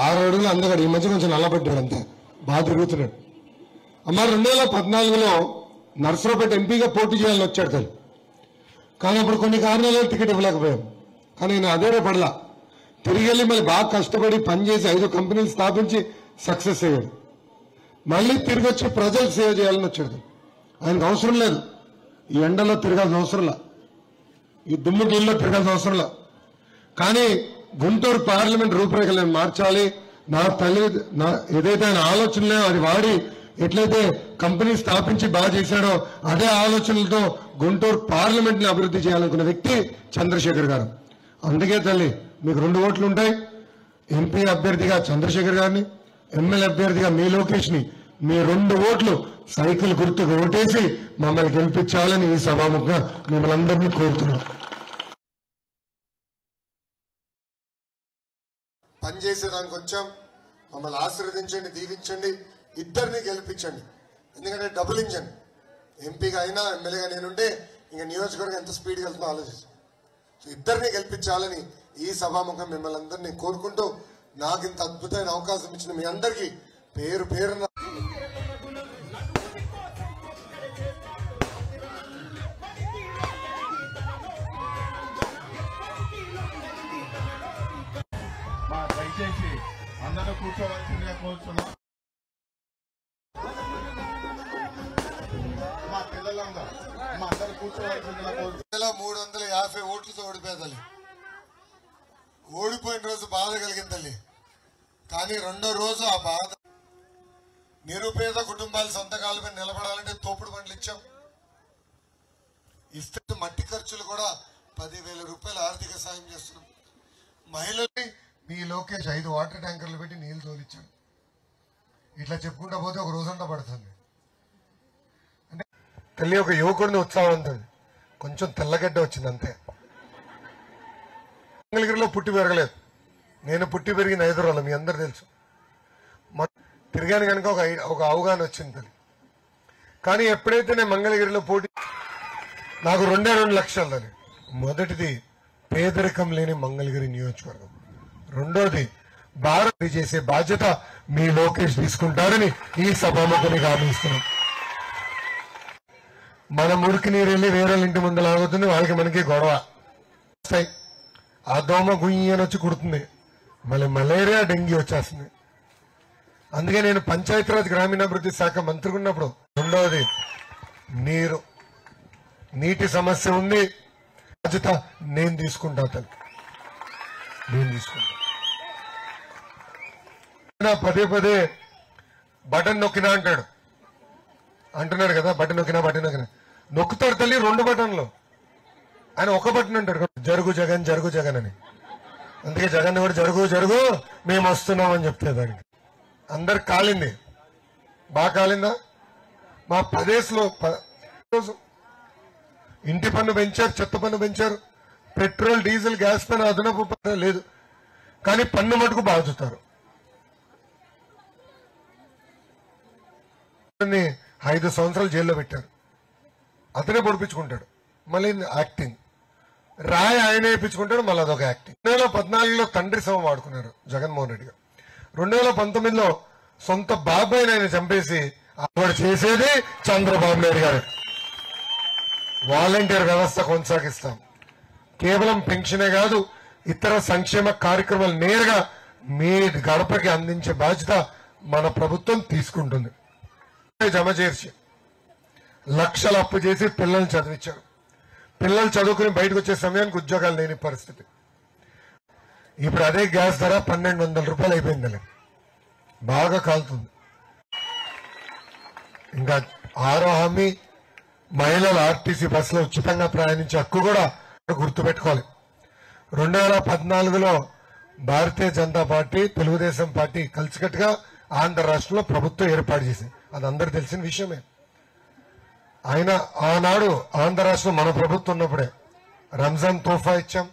Speaker 3: 6 అడుగులు అందగాడు. ఈ మధ్య కొంచెం నల్లబడ్డాడు, అంతే బాగా తిరుగుతున్నాడు. అమ్మ 2014లో నర్సరావుపేట ఎంపీగా పోటీ చేయాలని వచ్చాడు తల్లి. కానీ అప్పుడు కొన్ని కారణాలు టికెట్ ఇవ్వలేకపోయాం. కానీ నేను అదే పడలా, తిరిగి వెళ్ళి మళ్ళీ బాగా కష్టపడి పనిచేసి 5 కంపెనీలు స్థాపించి సక్సెస్ అయ్యాడు. మళ్ళీ తిరిగి వచ్చి ప్రజలకు సేవ చేయాలని వచ్చాడు. ఆయనకు అవసరం లేదు ఈ ఎండలో తిరగాల్సిన అవసరంలా, ఈ దుమ్ము నీళ్ళలో తిరగాల్సిన అవసరంలా. కానీ గుంటూరు పార్లమెంట్ రూపురేఖలను మార్చాలి, నా తల్లి ఏదైతే ఆయన ఆలోచనలే అది వాడి ఎట్లయితే కంపెనీ స్థాపించి బాగా చేశాడో అదే ఆలోచనలతో గుంటూరు పార్లమెంట్ ని అభివృద్ధి చేయాలనుకున్న వ్యక్తి చంద్రశేఖర్ గారు. అందుకే తల్లి మీకు 2 ఓట్లు ఉంటాయి. ఎంపీ అభ్యర్థిగా చంద్రశేఖర్ గారిని, ఎమ్మెల్యే అభ్యర్థిగా మీ లోకేష్ ని
Speaker 15: మీ 2 ఓట్లు సైకిల్ గుర్తుకు ఓటేసి మమ్మల్ని గెలిపించాలని ఈ సభాముఖంగా మిమ్మల్ని అందరినీ కోరుతున్నాం.
Speaker 3: పనిచేసేదానికి వచ్చాం. మమ్మల్ని ఆశీర్వదించండి, దీవించండి, ఇద్దరిని గెలిపించండి. ఎందుకంటే డబుల్ ఇంజన్ ఎంపీగా అయినా ఎమ్మెల్యేగా నేనుంటే ఇంకా నియోజకవర్గం ఎంత స్పీడ్గా వెళ్తుందో ఆలోచిస్తాం. సో ఇద్దరిని గెలిపించాలని ఈ సభాముఖం మిమ్మల్ని అందరినీ కోరుకుంటూ నాకు ఇంత అద్భుతమైన అవకాశం ఇచ్చిన మీ అందరికీ పేరు పేరున
Speaker 1: దయచేసి అందరూ కూర్చోవలసిందిగా కోరుతున్నాం. మా పిల్లలందరూ మా అందరూ కూర్చోవలసిందిగా కోరుతున్నాం.
Speaker 3: 350 ఓట్లతో ఓడిపోయాలి. ఓడిపోయిన రోజు బాధ కలిగింది తల్లి. కానీ రెండో రోజు ఆ బాధ నిరుపేద కుటుంబాలు సొంతకాల మీద నిలబడాలంటే తోపుడు బండ్లు ఇచ్చాం. ఇస్తే మట్టి ఖర్చులు కూడా 10,000 రూపాయలు ఆర్థిక సాయం చేస్తున్నాం. మహిళల్ని మీ లోకేష్ 5 వాటర్ ట్యాంకర్లు పెట్టి నీళ్లు తోలిచ్చాడు. ఇట్లా చెప్పుకుంటా పోతే ఒక రోజంతా పడుతుంది. అంటే తల్లి ఒక యువకుడిని ఉత్సాహవంతుడు, కొంచెం తెల్లగడ్డ వచ్చింది అంతే. మంగళగిరిలో పుట్టి పెరగలేదు, నేను పుట్టి పెరిగిన హైదరాబాద్ మీ అందరు తెలుసు. తిరిగాను కనుక ఒక అవగాహన వచ్చింది తల్లి. కానీ ఎప్పుడైతే నేను మంగళగిరిలో పోటీ నాకు 2 లక్షలు తల్లి. మొదటిది పేదరికం లేని మంగళగిరి నియోజకవర్గం, రెండోది భారత్ చేసే బాధ్యత మీ లోకేష్ తీసుకుంటారని ఈ సభాముఖుని హామీస్తున్నాం. మన మురికి నీరు వెళ్ళి వేరే ఇంటి ముందు లాగుతుంది, వాళ్ళకి మనకి గొడవ వస్తాయి. ఆ దోమ గుయ్యని వచ్చి కుడుతుంది, మళ్ళీ మలేరియా డెంగీ వచ్చేస్తుంది. అందుకే నేను పంచాయతీరాజ్ గ్రామీణాభివృద్ధి శాఖ మంత్రిగా ఉన్నప్పుడు రెండవది నీటి సమస్య ఉంది, బాధ్యత నేను తీసుకుంటా తల్లి, నేను తీసుకుంటా. పదే పదే బటన్ నొక్కినా అంటున్నాడు కదా, బటన్ నొక్కినా నొక్కుతాడు తల్లి 2 బటన్లు. ఆయన ఒక బటన్ అంటాడు, జరుగు జగన్ జరుగు జగన్ అని. అందుకే జగన్ కూడా జరుగు జరుగు మేము వస్తున్నాం అని చెప్తే దానికి అందరికి కాలింది, బాగా కాలిందా? మా ప్రదేశ్లో ఇంటి పన్ను పెంచారు, చెత్త పన్ను పెంచారు, పెట్రోల్ డీజిల్ గ్యాస్ పైన అదనపు లేదు, కానీ పన్ను మటుకు బాగుతారు. 5 సంవత్సరాలు జైల్లో పెట్టారు, అతనే పొడిపించుకుంటాడు. మళ్ళీ యాక్టింగ్ రాయ్ ఆయనే ఇప్పించుకుంటాడు, మళ్ళీ అదొక యాక్టింగ్. 2014లో తండ్రి శవం వాడుకున్నారు జగన్మోహన్ రెడ్డి గారు. 2019లో సొంత బాబాయిని ఆయన చంపేసి అప్పుడు చేసేది చంద్రబాబు నాయుడు గారు. వాలంటీర్ వ్యవస్థ కొనసాగిస్తాం. కేవలం పెన్షనే కాదు, ఇతర సంక్షేమ కార్యక్రమాలు నేరుగా మీ గడపకి అందించే బాధ్యత మన ప్రభుత్వం తీసుకుంటుంది. జమ చేర్చి లక్షలు అప్పు చేసి పిల్లల్ని చదివించారు. పిల్లలు చదువుకుని బయటకు వచ్చే సమయానికి ఉద్యోగాలు లేని పరిస్థితి. ఇప్పుడు అదే గ్యాస్ ధర 1,200 రూపాయలు అయిపోయింది, బాగా కాలుతుంది. ఇంకా 6వ హామీ మహిళలు ఆర్టీసీ బస్సులో ఉచితంగా ప్రయాణించే హక్కు కూడా గుర్తుపెట్టుకోవాలి. 2014లో భారతీయ జనతా పార్టీ తెలుగుదేశం పార్టీ కలిసికట్టుగా ఆంధ్ర రాష్ట్రంలో ప్రభుత్వం ఏర్పాటు చేసింది, అది అందరికి తెలిసిన విషయమే. అయినా ఆనాడు ఆంధ్ర రాష్ట్రం మన ప్రభుత్వం ఉన్నప్పుడే రంజాన్ తోఫా ఇచ్చాం,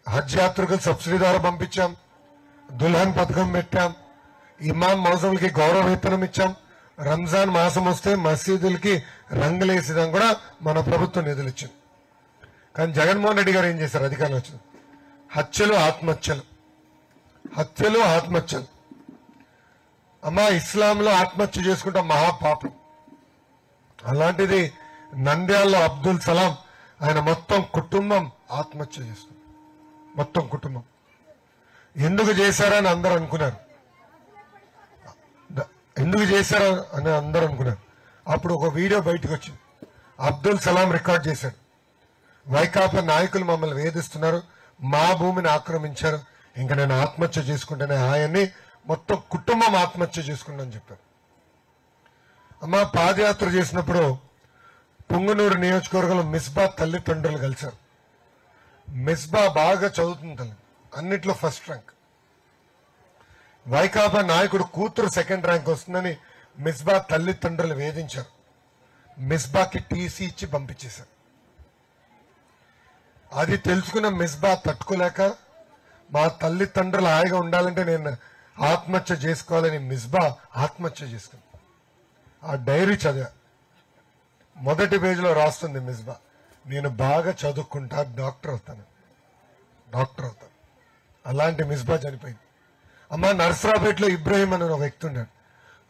Speaker 3: హజ్ యాత్రికులు సబ్సిడీ ద్వారా పంపించాం, దుల్హన్ పథకం పెట్టాం, ఇమాం మౌజంలకి గౌరవ వేతనం ఇచ్చాం, రంజాన్ మాసం వస్తే మసీదులకి రంగులేసేదాం కూడా మన ప్రభుత్వం నిధులు ఇచ్చింది. కానీ జగన్మోహన్ రెడ్డి గారు ఏం చేశారు అధికారంలో వచ్చింది? హత్యలు ఆత్మహత్యలు. అమ్మా, ఇస్లాంలో ఆత్మహత్య చేసుకుంటాం మహాపాపం. అలాంటిది నంద్యాలలో అబ్దుల్ సలాం ఆయన మొత్తం కుటుంబం ఆత్మహత్య చేస్తుంది, మొత్తం కుటుంబం. ఎందుకు చేశారని అందరూ అనుకున్నారు, అప్పుడు ఒక వీడియో బయటకు వచ్చింది, అబ్దుల్ సలాం రికార్డ్ చేశాడు. వైకాపా నాయకులు మమ్మల్ని వేధిస్తున్నారు, మా భూమిని ఆక్రమించారు, ఇంకా నేను ఆత్మహత్య చేసుకుంటేనే హాయని మొత్తం కుటుంబం ఆత్మహత్య చేసుకున్నాను చెప్పారు. అమ్మ, పాదయాత్ర చేసినప్పుడు పుంగనూరు నియోజకవర్గంలో మిస్బా తల్లిదండ్రులు కలిశారు. మిస్బా బాగా చదువుతుంది తల్లి, అన్నిట్లో ఫస్ట్ ర్యాంక్.
Speaker 15: వైకాపా నాయకుడు కూతురు సెకండ్ ర్యాంక్ వస్తుందని మిస్బా తల్లిదండ్రులు వేధించారు. మిస్బాకి టీసీ ఇచ్చి పంపించేశారు. అది తెలుసుకున్న మిస్బా తట్టుకోలేక మా తల్లిదండ్రులు హాయిగా ఉండాలంటే నేను ఆత్మహత్య చేసుకోవాలని మిస్బా ఆత్మహత్య చేసుకుంది. ఆ డైరీ చదివా. మొదటి పేజీలో రాస్తుంది మిస్బా, నేను బాగా చదువుకుంటా, డాక్టర్ అవుతాను. అలాంటి మిస్బా చనిపోయింది. అమ్మ నర్సరాపేటలో ఇబ్రహీం అని ఒక వ్యక్తి ఉన్నాడు.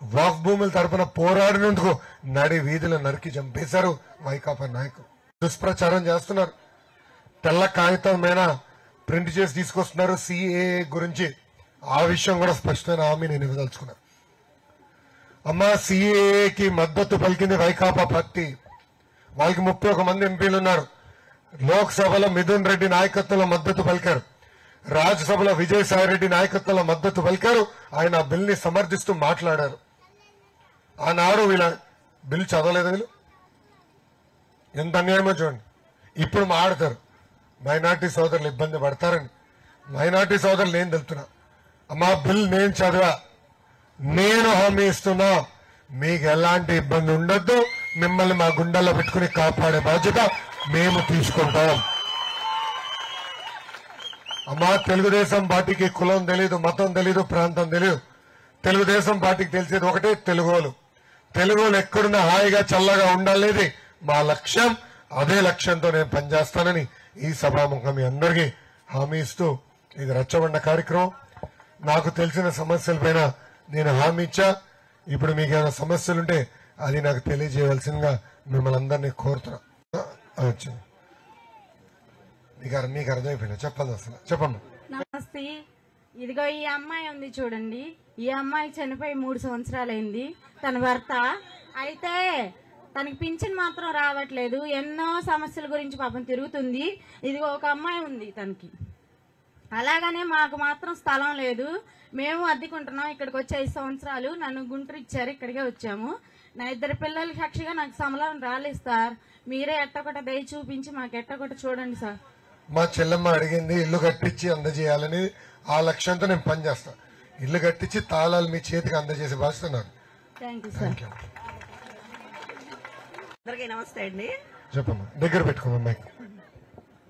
Speaker 15: వాక్ భూముల తరపున పోరాడినందుకు నడి వీధిలో నరికి చంపేశారు వైకాపా నాయకులు. దుష్ప్రచారం చేస్తున్నారు. తెల్ల కాగితం మీద ప్రింట్ చేసి తీసుకొస్తున్నారు సిఏఏ గురించి. ఆ విషయం కూడా స్పష్టమైన హామీ నేను ఇవ్వదలుచుకున్నాను. అమ్మ సిఏఏకి మద్దతు పలికింది వైకాపా పార్టీ. వాళ్ళకి 31 మంది ఎంపీలు ఉన్నారు. లోక్సభలో మిథున్ రెడ్డి నాయకత్వంలో మద్దతు పలికారు. రాజ్యసభలో విజయసాయిరెడ్డి నాయకత్వంలో మద్దతు పలికారు. ఆయన ఆ బిల్ ని సమర్థిస్తూ మాట్లాడారు. ఆనాడు వీళ్ళ బిల్ చదవలేదు. వీళ్ళు ఎంత అన్యాయమో చూడండి. ఇప్పుడు మాట్లాడతారు మైనార్టీ సోదరులు ఇబ్బంది పడతారని. మైనార్టీ సోదరులు నేను తెలుపుతున్నా, అమ్మా బిల్ నేను చదివా, నేను హామీ ఇస్తున్నా, మీకు ఎలాంటి ఇబ్బంది ఉండొద్దు. మిమ్మల్ని మా గుండెల్లో పెట్టుకుని కాపాడే బాధ్యత మేము తీసుకుంటాం. అమ్మా తెలుగుదేశం పార్టీకి కులం తెలీదు, మతం తెలీదు, ప్రాంతం తెలీదు. తెలుగుదేశం పార్టీకి తెలిసేది ఒకటే, తెలుగోలు ఎక్కడున్నా హాయిగా చల్లగా ఉండాలనేది మా లక్ష్యం. అదే లక్ష్యంతో నేను పనిచేస్తానని ఈ సభాముఖం మీ అందరికీ హామీ ఇస్తూ, ఇది రచ్చబండ కార్యక్రమం. నాకు తెలిసిన సమస్యలపైన నేను హామీ ఇచ్చా. ఇప్పుడు మీకు ఏమైనా సమస్యలుంటే అది నాకు తెలియజేయవలసిందిగా మిమ్మల్ని అందరినీ కోరుతున్నా. మీకు అర్థమైపోయినా చెప్పాలి అసలు చెప్పమ్మా.
Speaker 16: నమస్తే. ఇదిగో ఈ అమ్మాయి ఉంది చూడండి. ఈ అమ్మాయి చనిపోయి 3 సంవత్సరాలైంది. తన భర్త అయితే తనకి పింఛన్ మాత్రం రావట్లేదు. ఎన్నో సమస్యల గురించి పాపం తిరుగుతుంది. ఇదిగో ఒక అమ్మాయి ఉంది తనకి. అలాగనే మాకు మాత్రం స్థలం లేదు. మేము అద్దెకుంటున్నాం. ఇక్కడికి వచ్చి 5 సంవత్సరాలు. నన్ను గుంటూరు ఇచ్చారు, ఇక్కడికే వచ్చాము. నా 2 పిల్లల సాక్షిగా నాకు సమలం రాలేదు సార్. మీరే ఎట్టకొట్ట దయ చూపించి మాకు ఎట్టకొట్ట చూడండి సార్.
Speaker 15: మా చెల్లెమ్మ అడిగింది ఇల్లు కట్టించి అందజేయాలని. ఆ లక్ష్యంతో నేను పనిచేస్తా. ఇల్లు కట్టించి తాళాలు మీ చేతికి అందజేసే బాధ్యత నాకు.
Speaker 17: అందరికీ నమస్తే అండి.
Speaker 15: చెప్పమ్మా, దగ్గర పెట్టుకోమ్మా.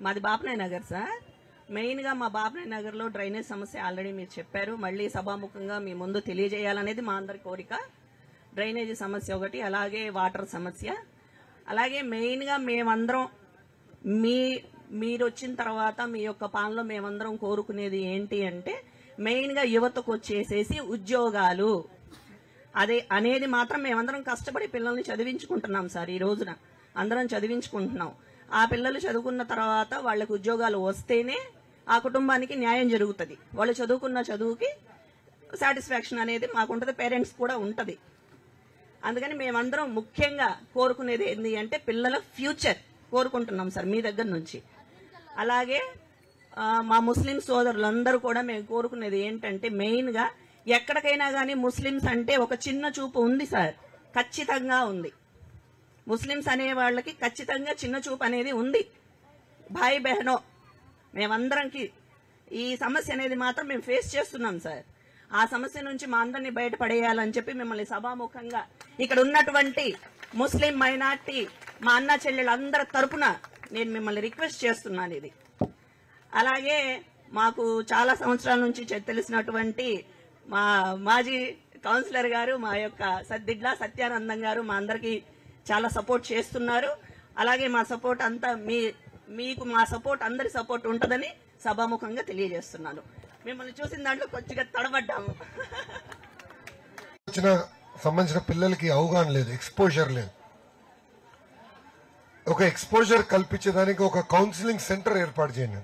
Speaker 17: మాది బాపనాయ్ నగర్ సార్. మెయిన్ గా మా బాపనాయ్ నగర్ లో డ్రైనేజ్ సమస్య ఆల్రెడీ మీరు చెప్పారు. మళ్ళీ సభాముఖంగా మీ ముందు తెలియజేయాలనేది మా అందరి కోరిక. డ్రైనేజ్ సమస్య ఒకటి, అలాగే వాటర్ సమస్య, అలాగే మెయిన్ గా మేమందరం మీరు వచ్చిన తర్వాత మీ యొక్క పాలనలో మేమందరం కోరుకునేది ఏంటి అంటే మెయిన్ గా యువతకు వచ్చేసేసి ఉద్యోగాలు అదే అనేది మాత్రం మేమందరం కష్టపడి పిల్లల్ని చదివించుకుంటున్నాం సార్. ఈ రోజున అందరం చదివించుకుంటున్నాం. ఆ పిల్లలు చదువుకున్న తర్వాత వాళ్ళకి ఉద్యోగాలు వస్తేనే ఆ కుటుంబానికి న్యాయం జరుగుతుంది. వాళ్ళు చదువుకున్న చదువుకి సాటిస్ఫాక్షన్ అనేది మాకుంటది, పేరెంట్స్ కూడా ఉంటది. అందుకని మేమందరం ముఖ్యంగా కోరుకునేది ఏంటి అంటే పిల్లల ఫ్యూచర్ కోరుకుంటున్నాం సార్ మీ దగ్గర నుంచి. అలాగే మా ముస్లిం సోదరులందరూ కూడా మేము కోరుకునేది ఏంటంటే మెయిన్ గా ఎక్కడికైనా గానీ ముస్లింస్ అంటే ఒక చిన్న చూపు ఉంది సార్, ఖచ్చితంగా ఉంది. ముస్లింస్ అనే వాళ్ళకి ఖచ్చితంగా చిన్న చూపు అనేది ఉంది. భాయ్ బెహనో మేమందరంకి ఈ సమస్య అనేది మాత్రం మేము ఫేస్ చేస్తున్నాం సార్. ఆ సమస్య నుంచి మా అందరినీ బయటపడేయాలని చెప్పి మిమ్మల్ని సభాముఖంగా ఇక్కడ ఉన్నటువంటి ముస్లిం మైనార్టీ మా అన్న చెల్లెళ్ళందరి తరపున నేను మిమ్మల్ని రిక్వెస్ట్ చేస్తున్నాను ఇది. అలాగే మాకు చాలా సంవత్సరాల నుంచి తెలిసినటువంటి మా మాజీ కౌన్సిలర్ గారు మా యొక్క సద్దిడ్ల సత్యానందం గారు మా అందరికి చాలా సపోర్ట్ చేస్తున్నారు. అలాగే మా సపోర్ట్ అంతా మీకు మా సపోర్ట్ అందరి సపోర్ట్ ఉంటుందని సభాముఖంగా తెలియజేస్తున్నాను. మిమ్మల్ని చూసిన దాంట్లో కొద్దిగా తడబడ్డాము.
Speaker 15: సంబంధించిన పిల్లలకి అవగాహన లేదు, ఎక్స్పోజర్ లేదు. ఒక ఎక్స్పోజర్ కల్పించేదానికి ఒక కౌన్సిలింగ్ సెంటర్ ఏర్పాటు చేయండి.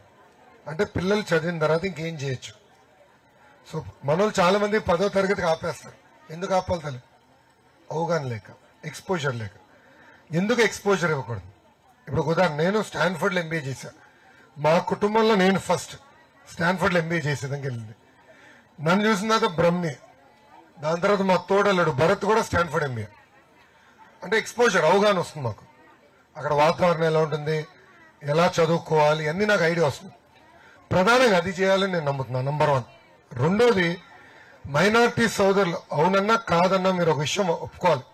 Speaker 15: అంటే పిల్లలు చదివిన తర్వాత ఇంకేం చేయొచ్చు. సో మనోళ్ళు చాలా మంది 10వ తరగతికి ఆపేస్తారు. ఎందుకు ఆపాలి తల్లి? అవగాహన లేక, ఎక్స్పోజర్ లేక. ఎందుకు ఎక్స్పోజర్ ఇవ్వకూడదు? ఇప్పుడు ఉదాహరణ, నేను స్టాన్ఫర్డ్లో ఎంబీఏ చేశాను. మా కుటుంబంలో నేను ఫస్ట్ స్టాన్ఫర్డ్లో ఎంబీఏ చేసేదానికి వెళ్ళింది. నన్ను చూసిన తర్వాత బ్రహ్మి, దాని తర్వాత మా తోడల్లుడు భరత్ కూడా స్టాన్ఫర్డ్ ఎంబీఏ. అంటే ఎక్స్పోజర్, అవగాహన వస్తుంది మాకు. అక్కడ వాతావరణం ఎలా ఉంటుంది, ఎలా చదువుకోవాలి అన్నీ నాకు ఐడియా వస్తుంది. ప్రధానంగా అది చేయాలని నేను నమ్ముతున్నాను. నంబర్ 1. రెండోది, మైనారిటీ సోదరులు అవునన్నా కాదన్నా మీరు ఒక విషయం ఒప్పుకోవాలి.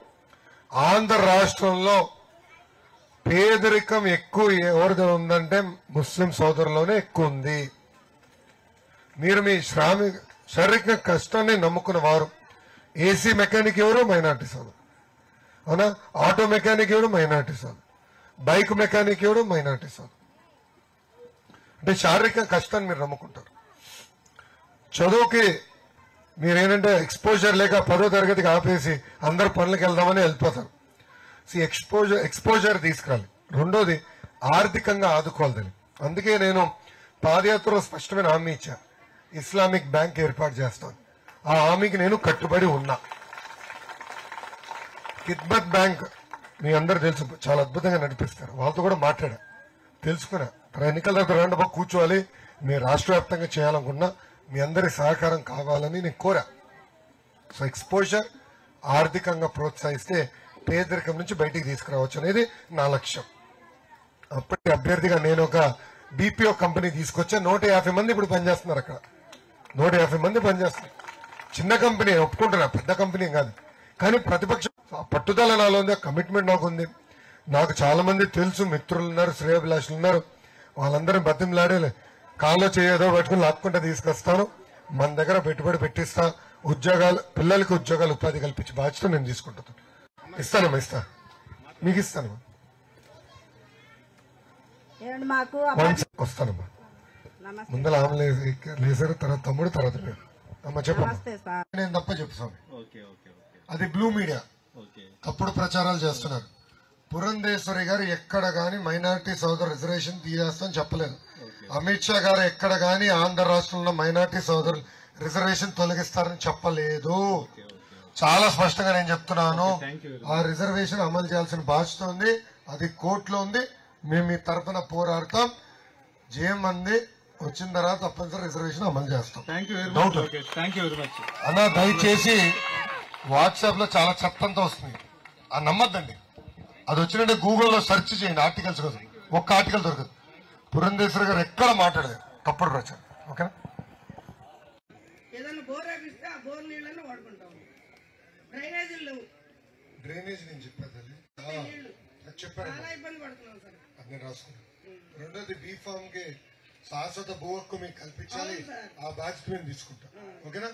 Speaker 15: ఆంధ్ర రాష్ట్రంలో పేదరికం ఎక్కువ ఎవరిది ఉందంటే ముస్లిం సోదరులోనే ఎక్కువ ఉంది. మీరు మీ శారీరక కష్టాన్ని నమ్ముకున్న వారు. ఏసీ మెకానిక్ ఎవరు? మైనారిటీ సోదరు. అవునా? ఆటో మెకానిక్ ఎవరు? మైనారిటీ సోదరు. బైక్ మెకానిక్ ఎవరు? మైనారిటీ సోదరు. అంటే శారీరక కష్టాన్ని మీరు నమ్ముకుంటారు. చదువుకి మీరేంటంటే ఎక్స్పోజర్ లేక 10వ తరగతికి ఆపేసి అందరు పనులకు వెళ్దామని వెళ్ళిపోతారు. ఎక్స్పోజర్ తీసుకురాలి. రెండోది ఆర్థికంగా ఆదుకోవాలి. అందుకే నేను పాదయాత్రలో స్పష్టమైన హామీ ఇచ్చా, ఇస్లామిక్ బ్యాంక్ ఏర్పాటు చేస్తాను. ఆ హామీకి నేను కట్టుబడి ఉన్నా. కిద్మత్ బ్యాంక్ మీ అందరూ తెలుసు, చాలా అద్భుతంగా నడిపిస్తారు. వాళ్ళతో కూడా మాట్లాడా, తెలుసుకున్నా. ఎన్నికల తర్వాత రెండో కూర్చోవాలి, మీరు రాష్ట్ర వ్యాప్తంగా చేయాలనుకున్నా మీ అందరి సహకారం కావాలని నేను కోరా. సో ఎక్స్పోజర్ ఆర్థికంగా ప్రోత్సహిస్తే పేదరికం నుంచి బయటికి తీసుకురావచ్చు అనేది నా లక్ష్యం. అప్పటి అభ్యర్థిగా నేను ఒక బీపీఓ కంపెనీ తీసుకొచ్చా. 150 మంది ఇప్పుడు పనిచేస్తున్నారు అక్కడ. 150 మంది పనిచేస్తున్నారు. చిన్న కంపెనీ, ఒప్పుకుంటున్నా, పెద్ద కంపెనీ కాదు. కానీ ప్రతిపక్షం పట్టుదల నాలో ఉంది, కమిట్మెంట్ నాకు ఉంది. నాకు చాలా మంది తెలుసు, మిత్రులు ఉన్నారు, శ్రేయోభిలాషులు ఉన్నారు. వాళ్ళందరూ బతిమలాడే కాలో చేయదో పట్టుకుని లాక్కుంటే తీసుకొస్తాను. మన దగ్గర పెట్టుబడి పెట్టిస్తా. ఉద్యోగాలు, పిల్లలకి ఉద్యోగాలు, ఉపాధి కల్పించే బాధ్యత నేను తీసుకుంటాను. ఇస్తానమ్మా, మీకు ఇస్తాను.
Speaker 16: మాకు
Speaker 15: వస్తానమ్మా. ముందర ఆమె లేసారు, తర్వాత తమ్ముడు, తర్వాత మీరు. అమ్మ చెప్పమ్మా. నేను తప్ప చెప్పు స్వామి. అది బ్లూ మీడియా తప్పుడు ప్రచారాలు చేస్తున్నారు. పురంధేశ్వరి గారు ఎక్కడ గాని మైనారిటీ సోదరు రిజర్వేషన్ తీసేస్తామని చెప్పలేదు. అమిత్ షా గారు ఎక్కడ గాని ఆంధ్ర రాష్ట్రంలో మైనారిటీ సోదరులు రిజర్వేషన్ తొలగిస్తారని చెప్పలేదు. చాలా స్పష్టంగా నేను చెప్తున్నాను. ఆ రిజర్వేషన్ అమలు చేయాల్సిన బాధ్యత ఉంది. అది కోర్టులో ఉంది. మేము మీ తరఫున పోరాడతాం. జేఎంమంది వచ్చిన తర్వాత తప్పనిసరి రిజర్వేషన్ అమలు చేస్తాం. అన్నా దయచేసి వాట్సాప్ లో చాలా చెత్తంతా వస్తుంది, అది నమ్మద్దండి. అది వచ్చినట్టే గూగుల్లో సెర్చ్ చేయండి ఆర్టికల్స్ కోసం. ఒక్క ఆర్టికల్ దొరకదు. పురంధేశ్వరి గారు ఎక్కడ మాట్లాడలేదు తప్పుడు ప్రచారం. ఓకేనా?
Speaker 7: ఏదైనా బోర్ వేపిస్తే ఆ బోర్ నీళ్ళని వాడుకుంటాం. డ్రైనేజీలు లేవు.
Speaker 15: డ్రైనేజ్ నేను చెప్పాను, చెప్పాను,
Speaker 7: చాలా ఇబ్బంది పడుతున్నాం సార్.
Speaker 15: అది నేను రాసుకున్నాను. రెండోది బీఫామ్ కి శాశ్వత భూ హక్కు మీకు కల్పించాలి. ఆ బాధ్యత మేము తీసుకుంటాం. ఓకేనా?